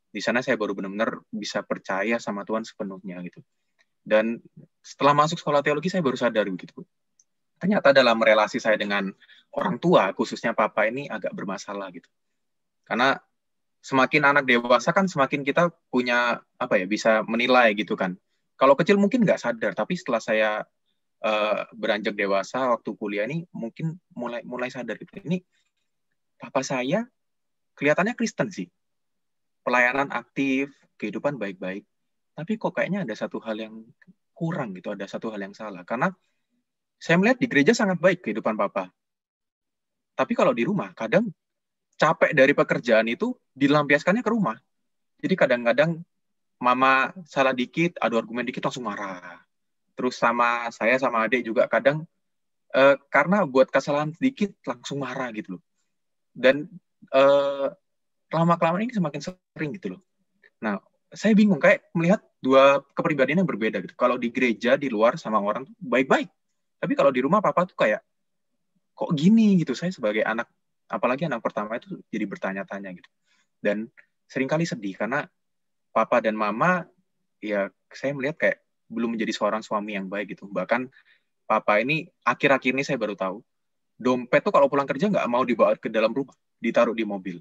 Di sana saya baru benar-benar bisa percaya sama Tuhan sepenuhnya gitu. Dan setelah masuk sekolah teologi saya baru sadar gitu. Ternyata dalam relasi saya dengan orang tua, khususnya papa ini agak bermasalah gitu. Karena semakin anak dewasa kan semakin kita punya bisa menilai gitu kan. Kalau kecil mungkin nggak sadar, tapi setelah saya beranjak dewasa waktu kuliah ini mungkin mulai sadar gitu. Ini papa saya kelihatannya Kristen sih, pelayanan aktif, kehidupan baik-baik, tapi kok kayaknya ada satu hal yang kurang gitu, ada satu hal yang salah. Karena saya melihat di gereja sangat baik kehidupan papa, tapi kalau di rumah kadang capek dari pekerjaan itu dilampiaskannya ke rumah. Jadi kadang-kadang mama salah dikit, adu argumen dikit langsung marah. Terus sama saya sama adik juga kadang karena buat kesalahan sedikit langsung marah gitu loh. Dan lama-kelamaan ini semakin sering gitu loh. Nah, saya bingung kayak melihat dua kepribadian yang berbeda gitu. Kalau di gereja di luar sama orang tuh baik-baik. Tapi kalau di rumah papa tuh kayak kok gini gitu. Saya sebagai anak, apalagi anak pertama itu jadi bertanya-tanya gitu. Dan seringkali sedih karena papa dan mama ya saya melihat kayak belum menjadi seorang suami yang baik gitu. Bahkan papa ini akhir-akhir ini saya baru tahu, dompet tuh kalau pulang kerja nggak mau dibawa ke dalam rumah, ditaruh di mobil.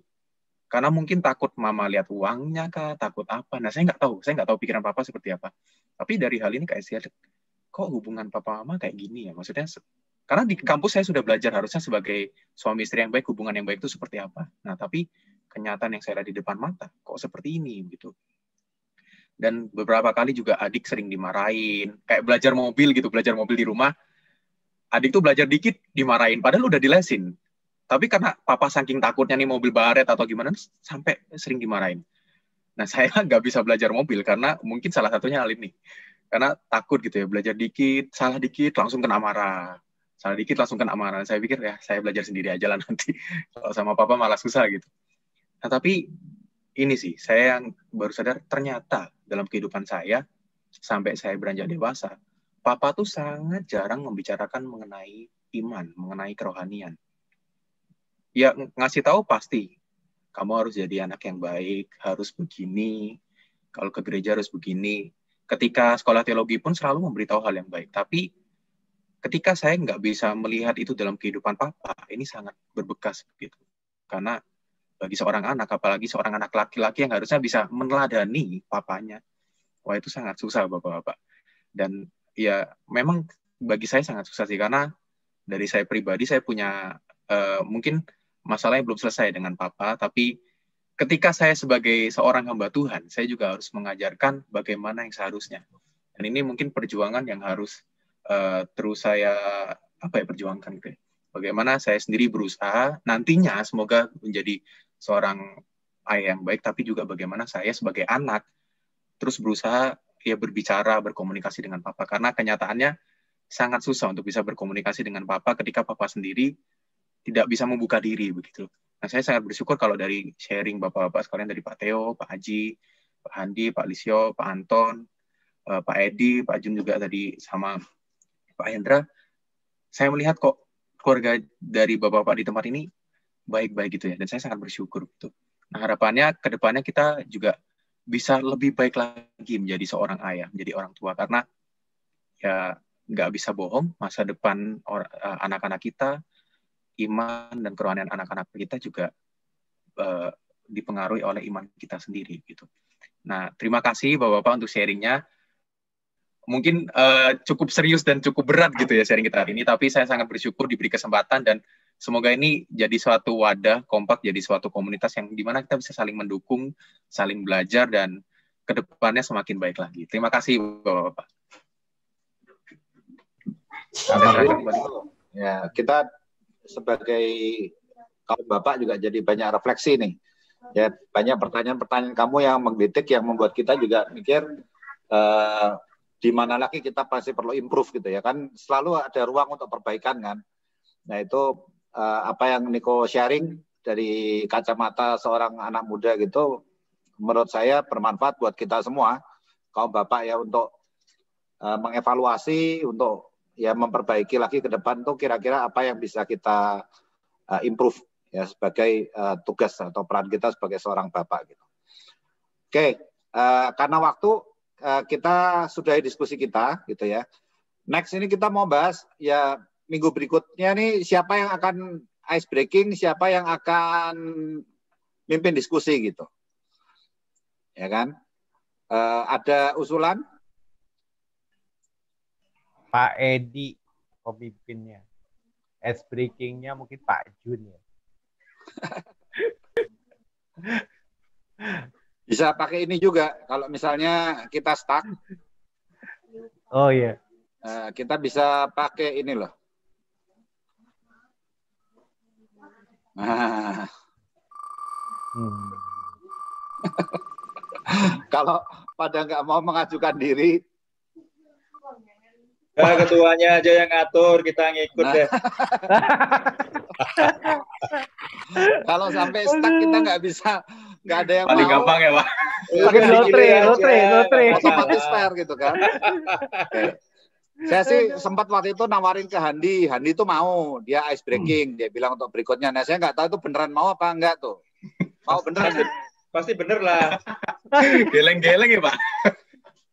Karena mungkin takut mama lihat uangnya kah, takut apa. Nah, saya nggak tahu pikiran papa seperti apa. Tapi dari hal ini kayak saya, kok hubungan papa mama kayak gini ya? Maksudnya, karena di kampus saya sudah belajar harusnya sebagai suami istri yang baik, hubungan yang baik itu seperti apa. Nah, tapi kenyataan yang saya lihat di depan mata, kok seperti ini gitu. Dan beberapa kali juga adik sering dimarahin, kayak belajar mobil di rumah. Adik tuh belajar dikit dimarahin, padahal udah dilesin. Tapi karena papa saking takutnya nih mobil baret atau gimana, sampai sering dimarahin. Nah, saya nggak bisa belajar mobil karena mungkin salah satunya hal ini. Karena takut gitu ya, belajar dikit, salah dikit, langsung kena marah. Salah dikit, langsung kena marah. Saya pikir ya, saya belajar sendiri aja lah nanti. Kalau sama papa malah susah gitu. Nah, tapi ini sih, saya yang baru sadar, ternyata dalam kehidupan saya, sampai saya beranjak dewasa, papa tuh sangat jarang membicarakan mengenai iman, mengenai kerohanian. Ya, ngasih tahu pasti, kamu harus jadi anak yang baik, harus begini, kalau ke gereja harus begini. Ketika sekolah teologi pun selalu memberitahu hal yang baik. Tapi ketika saya nggak bisa melihat itu dalam kehidupan papa, ini sangat berbekas begitu. Karena bagi seorang anak, apalagi seorang anak laki-laki yang harusnya bisa meneladani papanya, wah itu sangat susah bapak-bapak. Dan ya memang bagi saya sangat susah sih, karena dari saya pribadi, saya punya mungkin masalahnya belum selesai dengan papa, tapi ketika saya sebagai seorang hamba Tuhan, saya juga harus mengajarkan bagaimana yang seharusnya. Dan ini mungkin perjuangan yang harus terus saya perjuangkan gitu ya. Bagaimana saya sendiri berusaha nantinya semoga menjadi seorang ayah yang baik, tapi juga bagaimana saya sebagai anak terus berusaha ya berbicara, berkomunikasi dengan papa, karena kenyataannya sangat susah untuk bisa berkomunikasi dengan papa ketika papa sendiri tidak bisa membuka diri begitu. Nah, saya sangat bersyukur kalau dari sharing bapak-bapak sekalian, dari Pak Theo, Pak Haji, Pak Handi, Pak Lisio, Pak Anton, Pak Edi, Pak Jun juga tadi, sama Pak Hendra, saya melihat kok keluarga dari bapak-bapak di tempat ini baik-baik gitu ya, dan saya sangat bersyukur gitu. Nah, harapannya ke depannya kita juga bisa lebih baik lagi menjadi seorang ayah, menjadi orang tua, karena ya nggak bisa bohong, masa depan anak-anak kita, iman dan kerohanian anak-anak kita juga dipengaruhi oleh iman kita sendiri gitu. Nah, terima kasih Bapak-Bapak untuk sharingnya. Mungkin cukup serius dan cukup berat gitu ya sharing kita hari ini, tapi saya sangat bersyukur diberi kesempatan, dan semoga ini jadi suatu wadah kompak, jadi suatu komunitas yang dimana kita bisa saling mendukung, saling belajar, dan kedepannya semakin baik lagi. Terima kasih Bapak-Bapak. Ya, kita sebagai kaum bapak juga jadi banyak refleksi nih. Ya, banyak pertanyaan-pertanyaan kamu yang menggelitik, yang membuat kita juga mikir di mana lagi kita pasti perlu improve gitu ya kan. Selalu ada ruang untuk perbaikan kan. Nah, itu apa yang Niko sharing dari kacamata seorang anak muda gitu, menurut saya bermanfaat buat kita semua kaum bapak ya, untuk mengevaluasi, untuk ya memperbaiki lagi ke depan tuh kira-kira apa yang bisa kita improve ya sebagai tugas atau peran kita sebagai seorang bapak gitu. Oke, karena waktu kita sudahi diskusi kita gitu ya. Next ini kita mau bahas ya minggu berikutnya nih, siapa yang akan ice breaking, siapa yang akan mimpin diskusi gitu. Ya kan? Ada usulan? Pak Edi pemimpinnya. Ice breaking-nya mungkin Pak Jun ya. Bisa pakai ini juga kalau misalnya kita stuck. Oh iya. Kita bisa pakai ini loh. Nah. Kalau pada nggak mau mengajukan diri, ketuanya aja yang ngatur, kita ngikut deh. Kalau sampai stuck kita nggak bisa, nggak ada yang paling mau. Gampang ya Pak. Pakai lotre. Otomatis fair gitu kan. Okay. Saya sih sempat waktu itu nawarin ke Handi itu mau, dia ice breaking, dia bilang untuk berikutnya. Nah, saya nggak tahu itu beneran mau apa enggak tuh. Mau beneran? Pasti bener lah. Geleng-geleng ya Pak.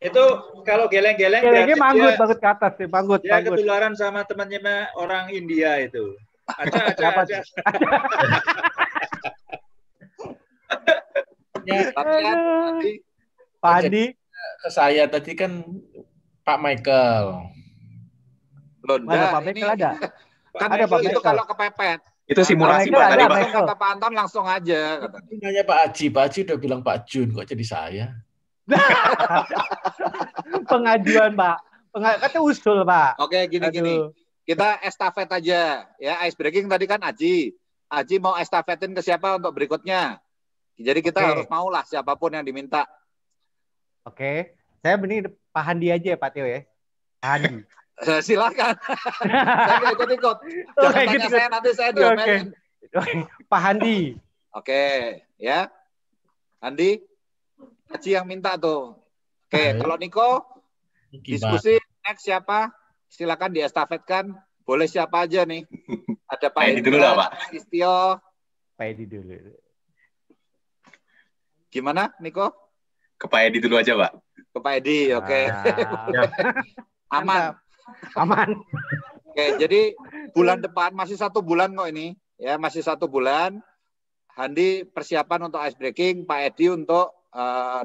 Itu kalau geleng-geleng manggut ke atas sih, manggut. Dia ketularan sama temannya orang India itu. Aja. Latihan, Andi. Pak Andi. Ke saya tadi kan Pak Michael. Loh, Mana enggak, Pak Michael ada? Kan Ada Pak itu Michael. kalau kepepet. Itu simulasi Michael Pak ada, tadi Pak. Michael. Kata Pak Anton langsung aja. Katanya. Nanya Pak Haji udah bilang Pak Jun, kok jadi saya? Pengajuan, Pak. Kata usul, Pak. Oke, gini. Kita estafet aja. Ya, ice breaking tadi kan Aji. Aji mau estafetin ke siapa untuk berikutnya. Jadi kita harus maulah siapapun yang diminta. Oke. Saya mending Pak Handi aja ya, Pak Teo ya. Pak Handi. Silakan. Saya nggak ikut-ikut. Jangan tanya saya, nanti saya diomelin. Pak Handi. Oke, ya. Handi, Haji yang minta tuh. Oke, kalau Niko, diskusi next siapa? Silakan diestafetkan. Boleh siapa aja nih. Ada Pak Edi dulu lah, Pak. Istio. Pak Edi dulu. Gimana, Niko? Ke Pak Edi dulu aja, Pak. Ke Pak Edi, oke. Aman. Oke, jadi bulan depan masih 1 bulan kok ini, ya masih 1 bulan. Handi persiapan untuk ice breaking, Pak Edi untuk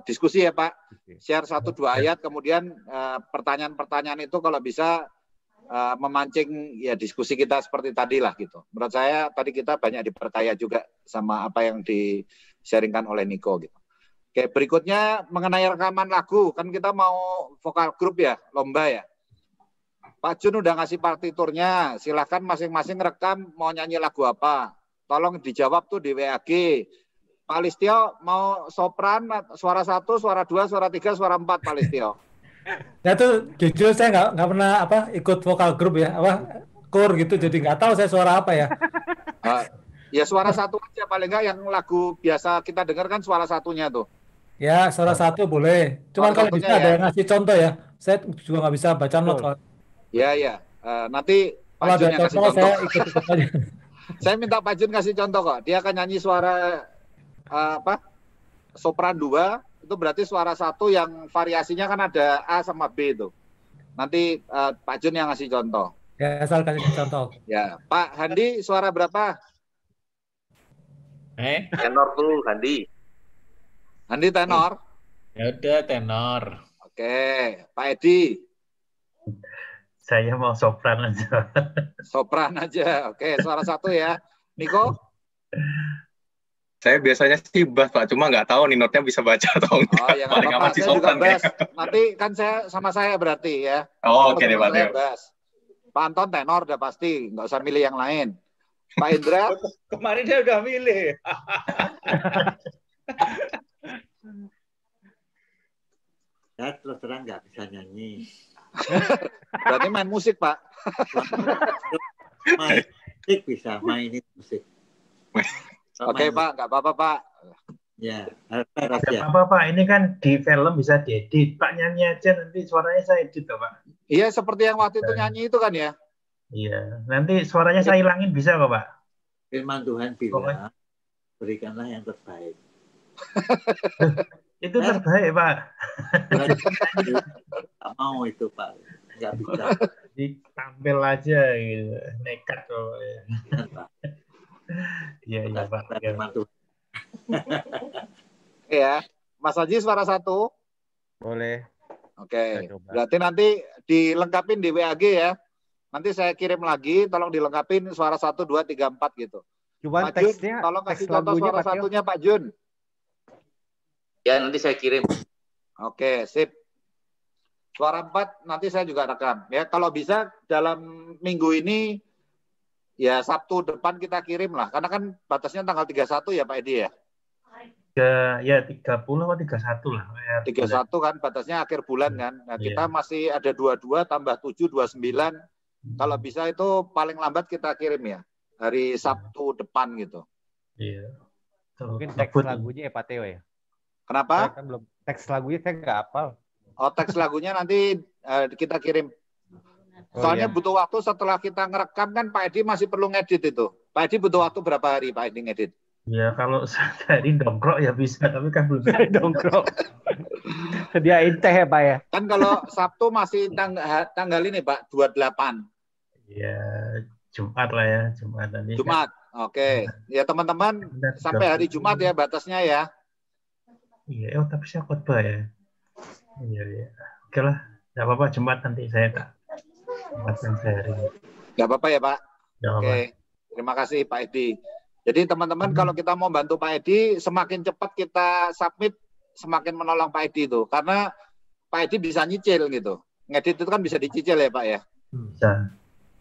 diskusi ya Pak. Share 1-2 ayat, kemudian pertanyaan-pertanyaan itu kalau bisa memancing ya diskusi kita seperti tadi lah gitu. Menurut saya tadi kita banyak diperkaya juga sama apa yang di-sharingkan oleh Niko gitu. Oke, berikutnya mengenai rekaman lagu, kan kita mau vokal grup ya, lomba ya. Pak Jun udah ngasih partiturnya, silahkan masing-masing rekam mau nyanyi lagu apa. Tolong dijawab tuh di WAG. Pak Listio mau sopran, suara 1, suara 2, suara 3, suara 4 Pak Listio. Ya tuh jujur saya nggak pernah ikut vokal grup ya, kur gitu, jadi nggak tahu saya suara apa ya. Ya suara 1 aja paling nggak, yang lagu biasa kita dengar kan suara 1-nya tuh. Ya suara 1 boleh. Cuman kalau bisa ada yang ngasih contoh ya. Saya juga nggak bisa baca not. Ya. Nanti Pak Jun yang kasih contoh. Saya ikut aja. Saya minta Pak Jun kasih contoh kok. Dia akan nyanyi suara sopran 2, itu berarti suara 1 yang variasinya kan ada A sama B itu. Nanti Pak Jun yang ngasih contoh. Ya, asal kasih contoh. Ya, Pak Handi suara berapa? Tenor dulu, Handi. Handi tenor. Ya udah tenor. Oke, Pak Edi. Saya mau sopran aja. Sopran aja. Oke, suara 1 ya. Niko? Saya biasanya sih bass, Pak. Cuma nggak tahu nih notnya bisa baca atau enggak. Oh, yang paling aman sih sopran. Nanti kan saya sama saya berarti ya. Oh, oke deh, Pak. Pak Anton tenor udah pasti. Nggak usah milih yang lain. Pak Indra? Kemarin dia udah milih. Ya, terus terang nggak bisa nyanyi. Berarti main musik, Pak. Main musik bisa, mainin musik. Oke, Pak. Nggak apa-apa, Pak. Ya, nggak apa-apa, Pak. Ini kan di film bisa diedit. Pak nyanyi aja, nanti suaranya saya edit, Pak. Iya, seperti yang waktu itu nyanyi itu kan ya? Iya, nanti suaranya saya hilangin bisa kok, Pak? Firman Tuhan bilang, berikanlah yang terbaik. Itu terbaik, Pak. Nggak mau itu, Pak. Nggak bisa. Ditampil aja gitu. Nekat kok. Iya, Pak. Firman Tuhan. Ya, Mas Haji suara 1. Boleh. Oke, berarti nanti dilengkapin di WAG ya. Nanti saya kirim lagi, tolong dilengkapin suara 1, 2, 3, 4 gitu. Cuman Pak Jun, teksnya, tolong kasih contoh suara 1-nya Pak Jun. Ya, nanti saya kirim. Oke, sip. Suara 4 nanti saya juga rekam. Ya, kalau bisa dalam minggu ini, ya Sabtu depan kita kirim lah. Karena kan batasnya tanggal 31 ya Pak Edi ya? Ya 30 atau 31 lah. 31 kan batasnya akhir bulan kan. Nah, kita masih ada 22 tambah 7, 29. Kalau bisa itu paling lambat kita kirim ya. Hari Sabtu depan gitu. Iya. Mungkin teks lagunya ya Pak Teo ya? Kenapa? Kan belum teks lagunya saya nggak hafal. Oh, teks lagunya nanti kita kirim. Soalnya butuh waktu setelah kita ngerekam kan Pak Edi masih perlu ngedit itu. Pak Edi butuh waktu berapa hari Pak Edi ngedit? Ya kalau sehari dongkrok ya bisa, tapi kan belum dongkrok. Sediain teh ya Pak ya? Kan kalau Sabtu masih tanggal ini Pak, 28. Ya Jumat lah ya, Jumat tadi. Jumat, oke. Ya teman-teman sampai hari Jumat ya batasnya ya. Iya, tapi saya khotbah ya. Iya, iya. Oke lah, nggak apa-apa, Jumat nanti saya tak tempatkan sehari. Nggak apa-apa ya Pak. Nggak apa-apa. Oke, terima kasih Pak Edi. Jadi teman-teman kalau kita mau bantu Pak Edi, semakin cepat kita submit, semakin menolong Pak Edi itu. Karena Pak Edi bisa nyicil gitu. Ngedit itu kan bisa dicicil ya Pak ya. Bisa.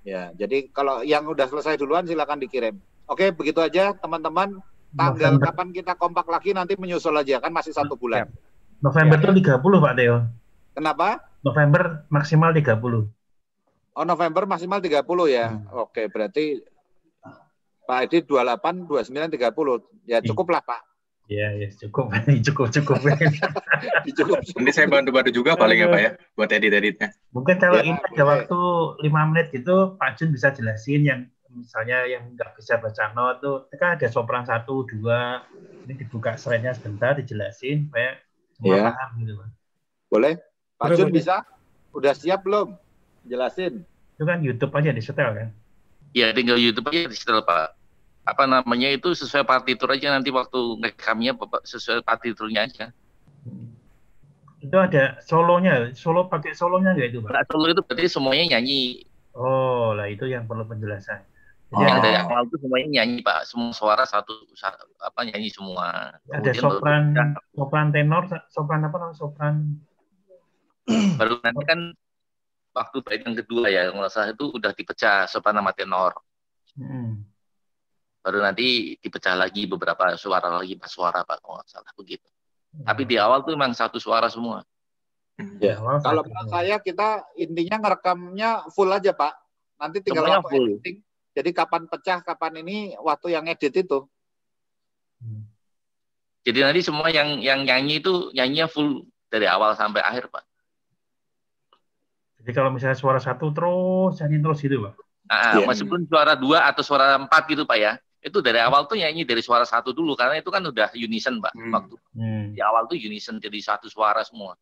Ya, jadi kalau yang udah selesai duluan silakan dikirim. Oke, begitu aja teman-teman. Tanggal November. kapan kita kompak lagi nanti menyusul aja, kan masih 1 bulan. November itu 30 Pak Teo. Kenapa? November maksimal 30. Oh, November maksimal 30 ya. Oke, berarti Pak Edi 28, 29, 30. Ya cukup lah Pak. Iya, ya, cukup. cukup. Cukup. Nanti saya bantu-bantu juga paling ya Pak ya, buat edit-editnya. Mungkin kalau Ya, ini ada waktu 5 menit gitu, Pak Jun bisa jelasin yang misalnya yang nggak bisa baca not tuh, kan ada sopran 1, 2, ini dibuka slide-nya sebentar, dijelasin supaya semua Ya. paham gitu, Pak. Boleh? Pak Boleh, Jun boleh. bisa? Udah siap belum? Jelasin. Itu kan YouTube aja di setel kan. Ya tinggal YouTube aja di setel Pak. Apa namanya itu sesuai partitur aja nanti waktu ngerekamnya Bapak sesuai partiturnya aja. Itu ada solonya, pakai solonya nggak itu Pak? Nggak solo itu berarti semuanya nyanyi. Oh, lah itu yang perlu penjelasan. Jadi Yang ada, dari awal itu semuanya nyanyi Pak. Semua suara apa nyanyi semua. ada Kemudian sopran tenor, sopran apa namanya, sopran. baru nanti kan waktu bait yang kedua ya, kalau nggak salah itu udah dipecah sopran sama tenor. Baru nanti dipecah lagi beberapa suara lagi, 4 suara Pak, kalau nggak salah begitu. Tapi di awal tuh memang 1 suara semua. Ya. Kalau menurut saya kita intinya ngerekamnya full aja Pak. Nanti tinggal Semuanya waktu full. editing. Jadi kapan pecah, kapan ini waktu yang edit itu. Jadi nanti semua yang nyanyi itu nyanyinya full dari awal sampai akhir Pak. Jadi kalau misalnya suara 1 terus nyanyi terus gitu Pak. Nah, meskipun suara 2 atau suara 4 gitu Pak ya, itu dari awal tuh nyanyi dari suara 1 dulu karena itu kan udah unison Pak. Waktu di awal tuh unison jadi 1 suara semua.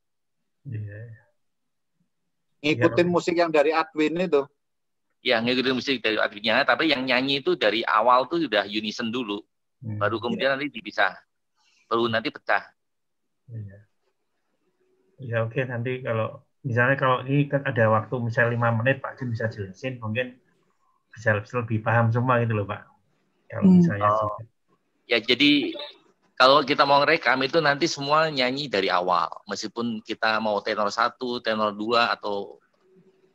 Ngikutin musik yang dari Adwin itu. Ya, ngikutin musik dari Adwinnya, tapi yang nyanyi itu dari awal tuh udah unison dulu. Baru kemudian nanti dipisah. Baru nanti pecah. Ya oke, nanti kalau misalnya kalau ini kan ada waktu misalnya 5 menit Pak Jun bisa jelasin, mungkin bisa lebih paham semua gitu loh Pak. Kalau misalnya Ya jadi kalau kita mau ngerekam itu nanti semua nyanyi dari awal. Meskipun kita mau tenor 1, tenor 2 atau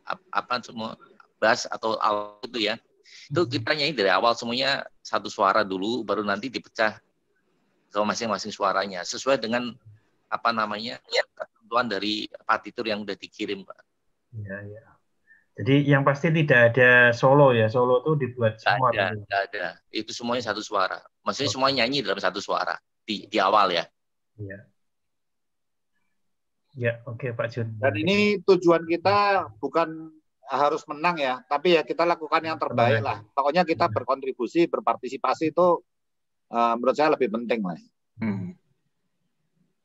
apa semua bass atau alt itu ya. Itu kita nyanyi dari awal semuanya 1 suara dulu baru nanti dipecah ke masing-masing suaranya sesuai dengan apa namanya ketentuan dari partitur yang udah dikirim Pak. Iya. Jadi yang pasti tidak ada solo ya, solo itu dibuat semua. Tidak ada. Itu semuanya 1 suara. Maksudnya semua nyanyi dalam 1 suara di awal ya. Iya. Ya, oke Pak Jun. Dan ini tujuan kita bukan harus menang ya, tapi ya kita lakukan yang terbaik lah. Pokoknya kita berkontribusi, berpartisipasi itu menurut saya lebih penting lah.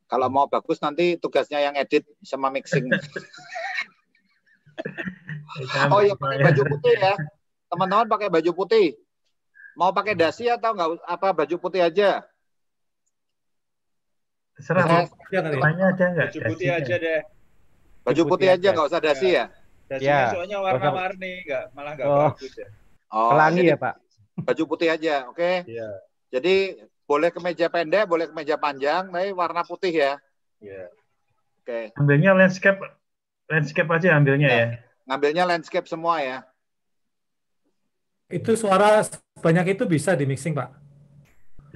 Kalau mau bagus nanti tugasnya yang edit sama mixing. Oh ya pakai baju putih ya, teman-teman pakai baju putih. Mau pakai dasi atau enggak? Apa baju putih aja? Serah. Tanya ada enggak? Baju putih aja deh. Baju putih aja nggak usah dasi ya? Dasinya soalnya warna-warni, enggak bagus ya. Pelangi ya Pak. Baju putih aja, oke? Iya. Jadi boleh kemeja pendek, boleh kemeja panjang, tapi warna putih ya. Iya. Oke. Ambilnya landscape aja ambilnya ya. Ngambilnya landscape semua ya. Itu suara sebanyak itu bisa di mixing Pak?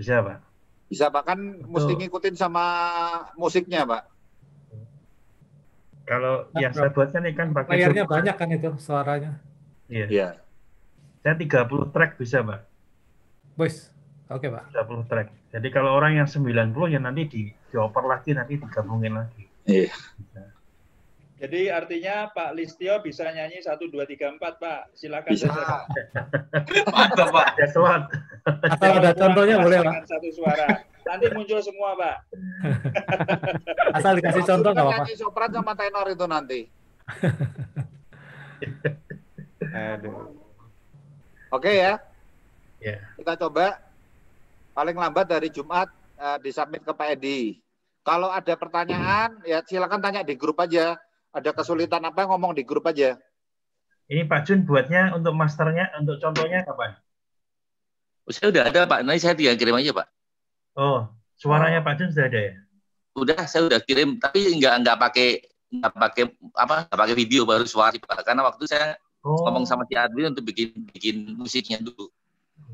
Bisa Pak. Bisa Pak, kan mesti ngikutin sama musiknya Pak. Kalau yang saya buat kan ikan pakai layarnya banyak kan itu suaranya. Iya. Saya 30 track bisa Pak. Bos. Oke Pak. 30 track. Jadi kalau orang yang 90 ya nanti dioper lagi, nanti digabungin lagi. Iya. Jadi artinya Pak Listio bisa nyanyi 1, 2, 3, 4 Pak. Silakan. Bisa. Mantap Pak. Ya slot. Asal ada contohnya boleh Pak. 1 suara. Nanti muncul semua Pak. Asal dikasih contoh nggak apa-apa. Nyanyi sopran sama tenor itu nanti. Aduh. Oke ya. Ya. Kita coba paling lambat dari Jumat disubmit ke Pak Edi. Kalau ada pertanyaan, ya silakan tanya di grup aja. Ada kesulitan apa, ngomong di grup aja. Ini Pak Jun buatnya untuk masternya, untuk contohnya kapan? Saya udah ada Pak, nanti saya tinggal kirim aja Pak. Oh, suaranya Pak Jun sudah ada ya? Udah, saya udah kirim, tapi nggak pakai video, baru suara Pak. Karena waktu saya ngomong sama si Adwin untuk bikin musiknya dulu.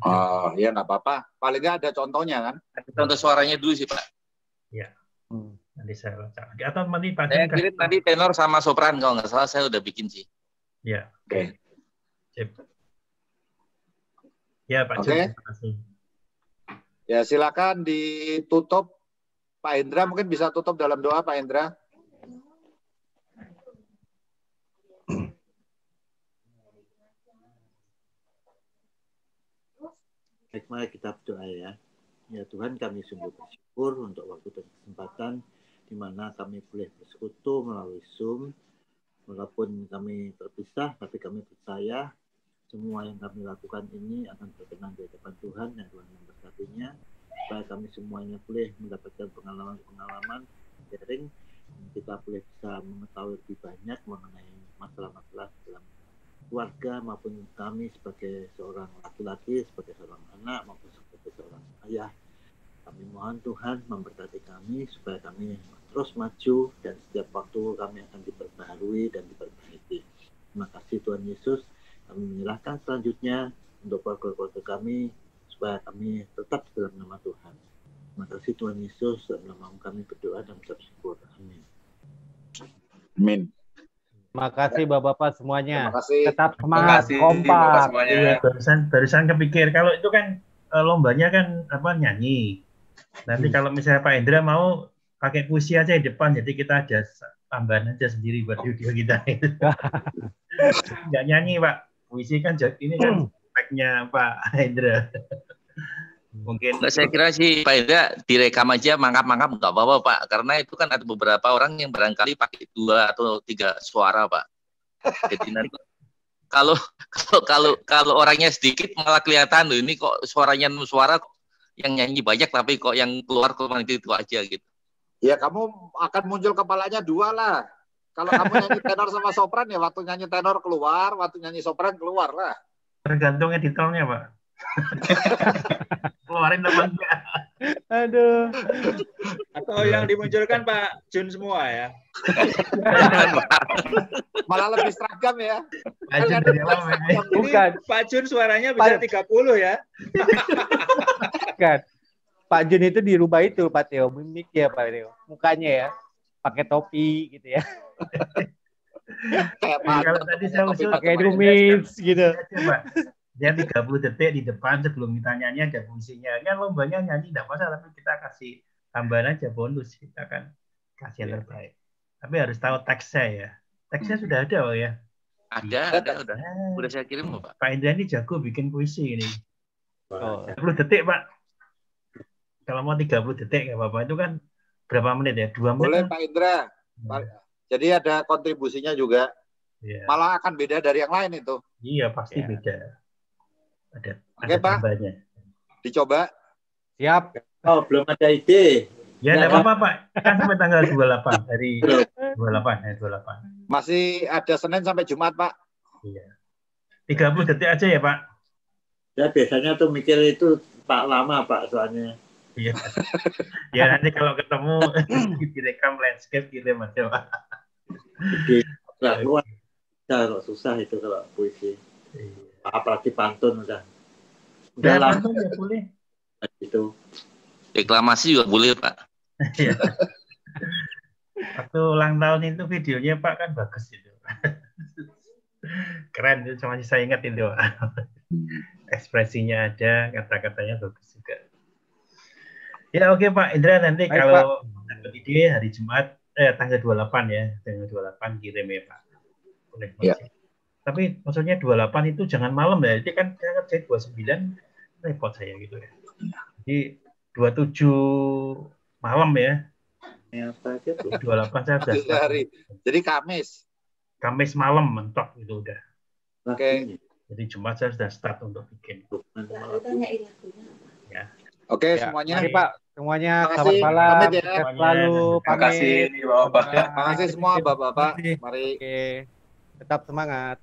Oh, ya nggak apa-apa. Paling nggak ada contohnya kan? Contoh suaranya dulu sih Pak. Ya. Nanti saya baca. Atau nanti Pak Saya kirim nanti tenor sama sopran kalau nggak salah saya udah bikin sih. Ya. Oke. Ya Pak Jun, terima kasih. Ya silakan ditutup. Pak Hendra mungkin bisa tutup dalam doa Pak Hendra. Baik, mari kita berdoa ya. Ya Tuhan, kami sungguh bersyukur untuk waktu dan kesempatan di mana kami boleh bersekutu melalui Zoom. Walaupun kami terpisah, tapi kami percaya semua yang kami lakukan ini akan berkenan di hadapan Tuhan dan Tuhan memberkatinya. Supaya kami semuanya boleh mendapatkan pengalaman-pengalaman sharing, kita boleh bisa mengetahui lebih banyak mengenai masalah-masalah dalam keluarga maupun kami sebagai seorang laki-laki, sebagai seorang anak maupun sebagai seorang ayah. Kami mohon Tuhan memberkati kami supaya kami terus maju dan setiap waktu kami akan diperbaharui dan diperbaiki. Terima kasih Tuhan Yesus. Kami menyerahkan selanjutnya untuk keluarga kami supaya kami tetap dalam nama Tuhan. Terima kasih Tuhan Yesus, dalam nama kami berdoa dan bersyukur. Amin. Amin. Terima kasih Bapak-bapak semuanya. Terima kasih. Tetap semangat, kompak. Iya, barusan kepikir kalau itu kan lombanya kan nyanyi. Nanti kalau misalnya Pak Hendra mau pakai puisi aja di depan, jadi kita ada tambahan aja sendiri buat video kita. Nggak nyanyi Pak, puisi kan ini kan speknya Pak Hendra. Mungkin saya kira sih Pak Hendra direkam aja mangap-mangap nggak apa-apa Pak, karena itu kan ada beberapa orang yang barangkali pakai 2 atau 3 suara Pak. Jadi nanti kalau orangnya sedikit malah kelihatan loh, ini kok suaranya suara yang nyanyi banyak tapi kok yang keluar cuma itu aja gitu. Ya kamu akan muncul kepalanya 2 lah. Kalau kamu nyanyi tenor sama sopran ya waktu nyanyi tenor keluar, waktu nyanyi sopran keluar lah. Tergantung editornya Pak. Keluarin apa enggak? Aduh. Atau yang dimunculkan Pak Jun semua ya? Malah lebih seragam ya. Bukan. Pak Jun suaranya bisa 30 ya? Bukan. Pak Jun itu dirubah itu Pak Theo, mimik ya Pak Theo. Mukanya ya, pakai topi gitu ya. Kalau tadi saya usul pakai rumis gitu. Dia 30 detik di depan sebelum kita nyanyi ada puisinya. Kan lombanya nyanyi tidak masalah, tapi kita kasih tambahan aja bonus. Kita akan kasih yang terbaik. Tapi harus tahu teksnya ya. Teksnya sudah ada oh ya? Ada. Udah saya kirim Pak. Pak Indra ini jago bikin puisi ini. 30 detik Pak. Kalau mau 30 detik nggak apa-apa. Itu kan berapa menit ya? 2 menit. Boleh Pak Indra. Jadi ada kontribusinya juga. Yeah. Malah akan beda dari yang lain itu. Iya pasti beda. Ada Pak. Tambahnya. Dicoba. Siap. Oh, belum ada ide. Ya enggak apa-apa Pak. Kan sampai tanggal 28 hari 28. Masih ada Senin sampai Jumat Pak. Iya. 30 detik aja ya Pak. Ya biasanya tuh mikir itu Pak lama Pak soalnya. Iya. Ya nanti kalau ketemu direkam landscape kirim aja Pak. Luar. Kalau susah itu kalau puisi. Apalagi pantun udah lama ya boleh. Itu. Deklamasi juga boleh Pak. Waktu ulang tahun itu videonya Pak kan bagus itu. Keren itu, cuma saya ingat itu. Ekspresinya ada, kata-katanya bagus juga. Ya oke Pak Indra, nanti baik, kalau dapat ide hari Jumat tanggal 28 ya, tanggal 28 kirim ya Pak. Boleh. Ya. Tapi maksudnya 28 itu jangan malam ya. Jadi kan saya kerja 29 repot saya gitu ya. Jadi 27 malam ya. Ya, 28 saya sudah hari. Jadi Kamis. Kamis malam mentok itu udah. Oke. Jadi Jumat saya sudah start untuk bikin. Ya. Oke, semuanya. Mari Pak. Semuanya Terima selamat kasih. malam. Pamit ya. Sukses selalu. Terima kasih Pamit. Bapak. Terima kasih semua Bapak-bapak. Mari. Oke. Tetap semangat.